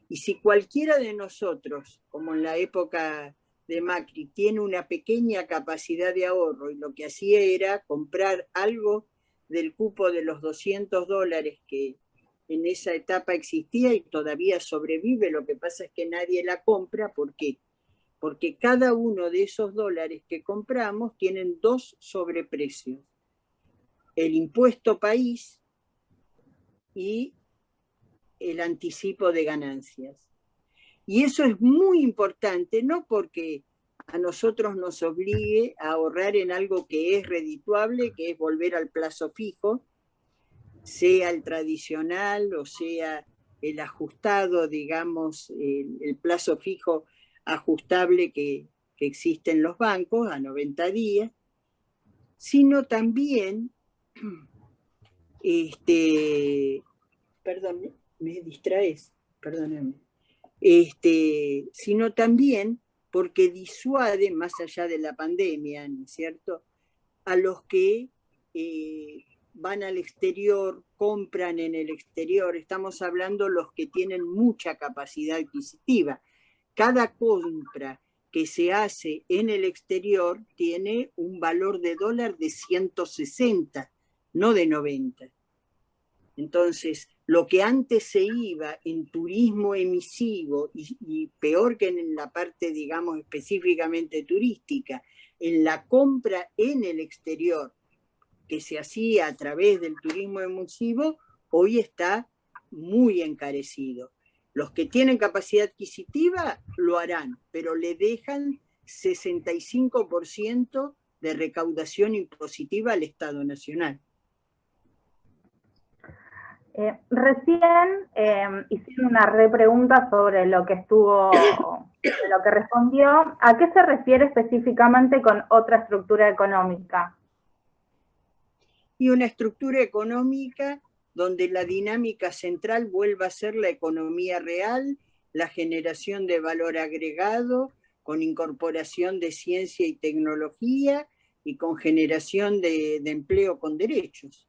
Y si cualquiera de nosotros, como en la época de Macri, tiene una pequeña capacidad de ahorro y lo que hacía era comprar algo del cupo de los $200 que en esa etapa existía y todavía sobrevive, lo que pasa es que nadie la compra. ¿Por qué? Porque cada uno de esos dólares que compramos tienen dos sobreprecios: el impuesto país y el anticipo de ganancias. Y eso es muy importante, no porque a nosotros nos obligue a ahorrar en algo que es redituable, que es volver al plazo fijo, sea el tradicional o sea el ajustado, digamos, el plazo fijo ajustable que existe en los bancos a 90 días, sino también, perdón, me distraes, perdóname, sino también porque disuade, más allá de la pandemia, ¿no es cierto?, a los que van al exterior, compran en el exterior. Estamos hablando los que tienen mucha capacidad adquisitiva. Cada compra que se hace en el exterior tiene un valor de dólar de 160, no de 90. Entonces, lo que antes se iba en turismo emisivo y peor que en la parte, digamos, específicamente turística, en la compra en el exterior, que se hacía a través del turismo emisivo, hoy está muy encarecido. Los que tienen capacidad adquisitiva lo harán, pero le dejan 65% de recaudación impositiva al Estado Nacional. Recién hicieron una repregunta sobre lo que lo que respondió. ¿A qué se refiere específicamente con otra estructura económica? Y una estructura económica donde la dinámica central vuelva a ser la economía real, la generación de valor agregado, con incorporación de ciencia y tecnología y con generación de empleo con derechos.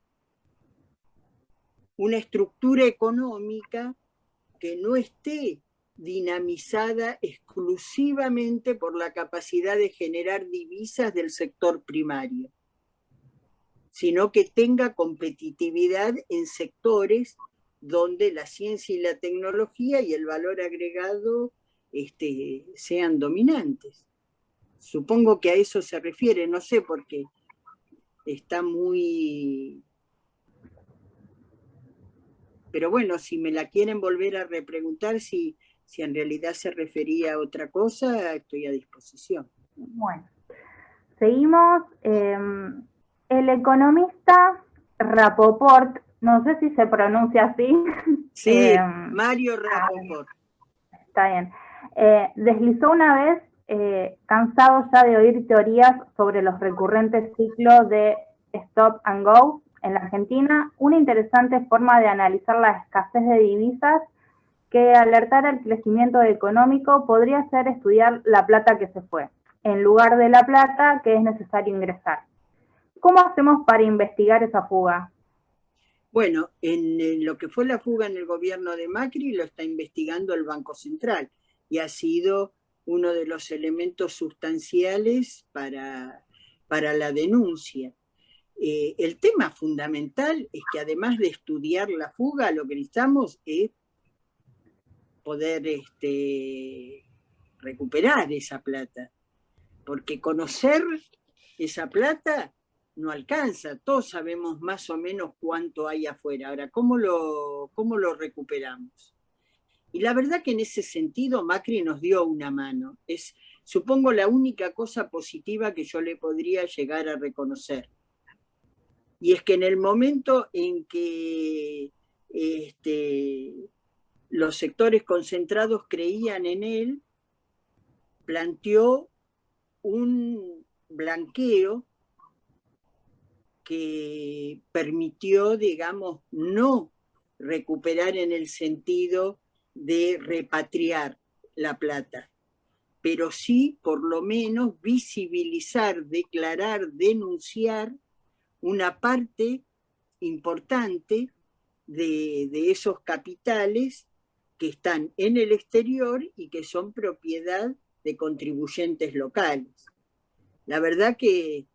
Una estructura económica que no esté dinamizada exclusivamente por la capacidad de generar divisas del sector primario, sino que tenga competitividad en sectores donde la ciencia y la tecnología y el valor agregado sean dominantes. Supongo que a eso se refiere, no sé, porque está muy... Pero bueno, si me la quieren volver a repreguntar, si en realidad se refería a otra cosa, estoy a disposición. Bueno, seguimos. el economista Rapoport, no sé si se pronuncia así. Sí, Mario Rapoport. Está bien. Deslizó una vez, cansado ya de oír teorías sobre los recurrentes ciclos de stop and go en la Argentina, una interesante forma de analizar la escasez de divisas que alertara el crecimiento económico podría ser estudiar la plata que se fue, en lugar de la plata que es necesario ingresar. ¿Cómo hacemos para investigar esa fuga? Bueno, en lo que fue la fuga en el gobierno de Macri lo está investigando el Banco Central y ha sido uno de los elementos sustanciales para la denuncia. El tema fundamental es que además de estudiar la fuga, lo que necesitamos es poder recuperar esa plata, porque conocer esa plata no alcanza, todos sabemos más o menos cuánto hay afuera. Ahora, ¿cómo lo recuperamos? Y la verdad que en ese sentido Macri nos dio una mano. Es, supongo, la única cosa positiva que yo le podría llegar a reconocer. Y es que en el momento en que los sectores concentrados creían en él, planteó un blanqueo que permitió, digamos, no recuperar en el sentido de repatriar la plata, pero sí, por lo menos, visibilizar, declarar, denunciar una parte importante de esos capitales que están en el exterior y que son propiedad de contribuyentes locales. La verdad que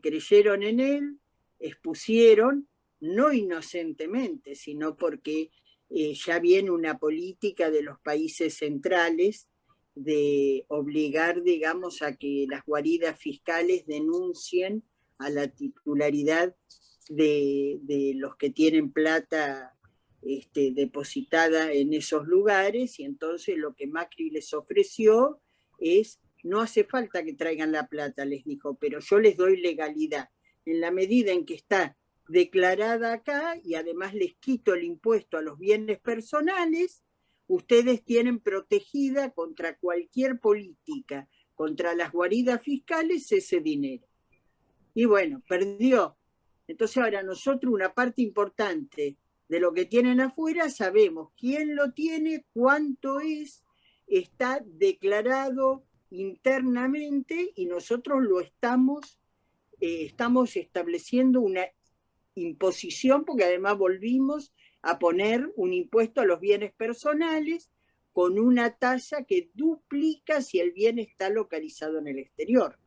creyeron en él, expusieron, no inocentemente, sino porque ya viene una política de los países centrales de obligar, digamos, a que las guaridas fiscales denuncien a la titularidad de los que tienen plata depositada en esos lugares, y entonces lo que Macri les ofreció es: no hace falta que traigan la plata, les dijo, pero yo les doy legalidad. En la medida en que está declarada acá y además les quito el impuesto a los bienes personales, ustedes tienen protegida contra cualquier política, contra las guaridas fiscales, ese dinero. Y bueno, perdió. Entonces ahora nosotros una parte importante de lo que tienen afuera sabemos quién lo tiene, cuánto es, está declarado internamente y nosotros lo estamos estableciendo una imposición, porque además volvimos a poner un impuesto a los bienes personales con una tasa que duplica si el bien está localizado en el exterior.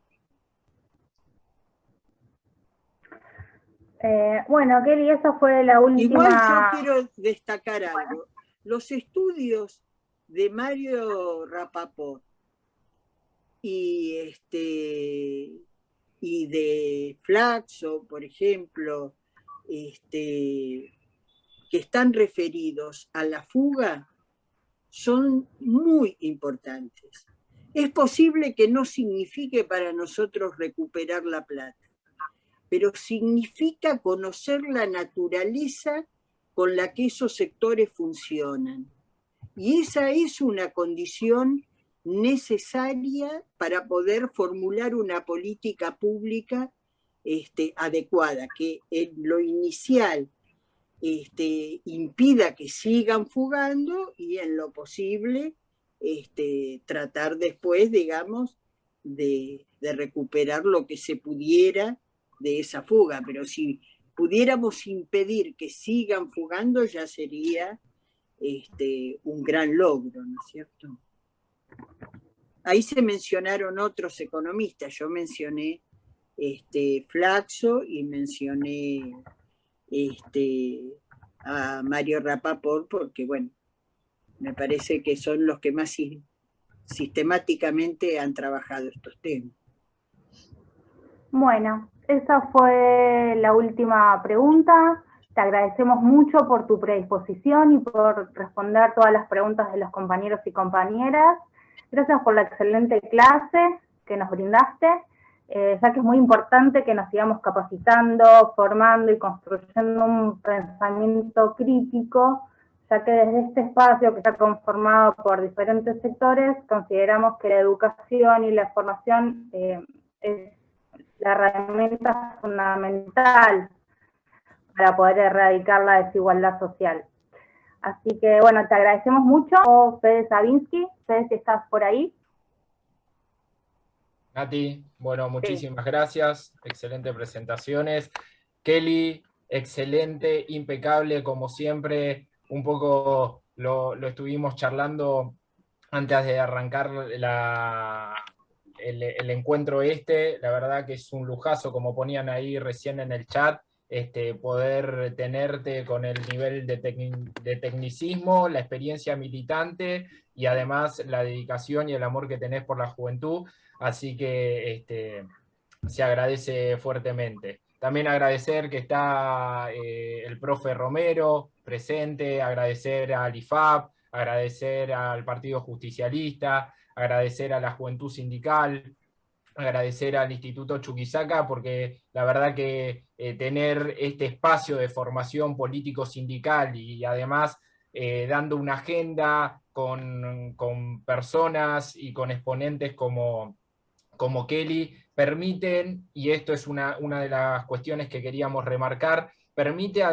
Bueno, Kelly, esa fue la última... Igual yo quiero destacar algo. Los estudios de Mario Rapoport y de Flaxo, por ejemplo, que están referidos a la fuga, son muy importantes. Es posible que no signifique para nosotros recuperar la plata, pero significa conocer la naturaleza con la que esos sectores funcionan. Y esa es una condición necesaria para poder formular una política pública adecuada, que en lo inicial impida que sigan fugando y en lo posible tratar después, digamos, de recuperar lo que se pudiera de esa fuga. Pero si pudiéramos impedir que sigan fugando, ya sería un gran logro, ¿no es cierto? Ahí se mencionaron otros economistas, yo mencioné Flaxo y mencioné a Mario Rapoport, porque bueno, me parece que son los que más sistemáticamente han trabajado estos temas. Bueno, esa fue la última pregunta. Te agradecemos mucho por tu predisposición y por responder todas las preguntas de los compañeros y compañeras. Gracias por la excelente clase que nos brindaste. ya que es muy importante que nos sigamos capacitando, formando y construyendo un pensamiento crítico, ya que desde este espacio que está conformado por diferentes sectores, consideramos que la educación y la formación es la herramienta fundamental para poder erradicar la desigualdad social. Así que, bueno, te agradecemos mucho, Fede Savinsky. Fede, si estás por ahí. Nati, bueno, muchísimas gracias, excelentes presentaciones. Kelly, excelente, impecable, como siempre, un poco lo estuvimos charlando antes de arrancar el encuentro la verdad que es un lujazo, como ponían ahí recién en el chat, poder tenerte con el nivel de tecnicismo, la experiencia militante y además la dedicación y el amor que tenés por la juventud. Así que se agradece fuertemente. También agradecer que está el profe Romero presente, agradecer al IFAP, agradecer al Partido Justicialista, agradecer a la Juventud Sindical, agradecer al Instituto Chuquisaca, porque la verdad que tener este espacio de formación político-sindical y además dando una agenda con personas y con exponentes como Kelly, permiten, y esto es una de las cuestiones que queríamos remarcar, permite a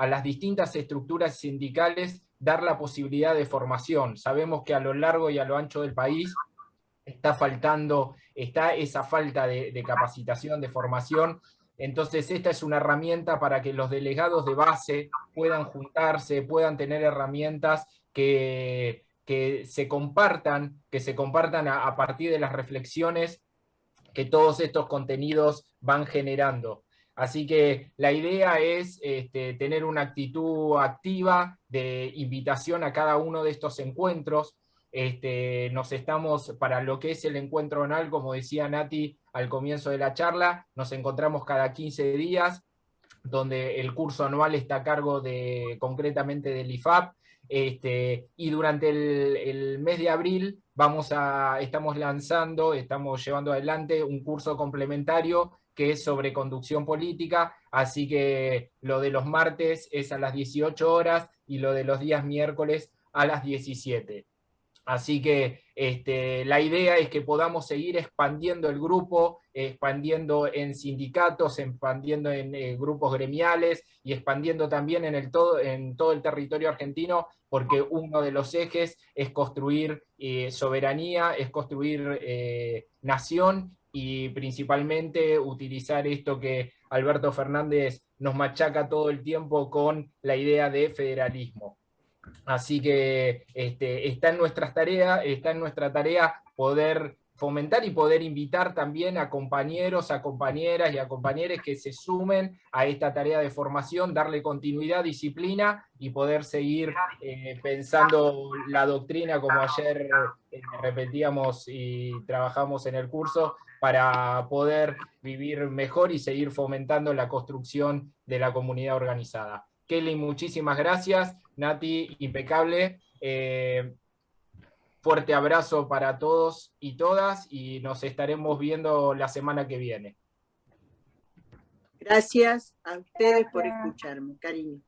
las distintas estructuras sindicales dar la posibilidad de formación. Sabemos que a lo largo y a lo ancho del país está esa falta de capacitación, de formación. Entonces esta es una herramienta para que los delegados de base puedan juntarse, puedan tener herramientas que se compartan a partir de las reflexiones que todos estos contenidos van generando. Así que la idea es tener una actitud activa de invitación a cada uno de estos encuentros. Nos estamos, para lo que es el encuentro anual, como decía Nati al comienzo de la charla, nos encontramos cada 15 días, donde el curso anual está a cargo concretamente del IFAP, y durante el mes de abril estamos llevando adelante un curso complementario que es sobre conducción política, así que lo de los martes es a las 18 horas y lo de los días miércoles a las 17. Así que la idea es que podamos seguir expandiendo el grupo, expandiendo en sindicatos, expandiendo en grupos gremiales y expandiendo también en todo el territorio argentino, porque uno de los ejes es construir soberanía, es construir nación y principalmente utilizar esto que Alberto Fernández nos machaca todo el tiempo con la idea de federalismo. Así que está en nuestra tarea poder fomentar y poder invitar también a compañeros, a compañeras y a compañeros que se sumen a esta tarea de formación, darle continuidad, disciplina y poder seguir pensando la doctrina como ayer repetíamos y trabajamos en el curso para poder vivir mejor y seguir fomentando la construcción de la comunidad organizada. Kelly, muchísimas gracias. Nati, impecable. Fuerte abrazo para todos y todas y nos estaremos viendo la semana que viene. Gracias a ustedes por escucharme, cariño.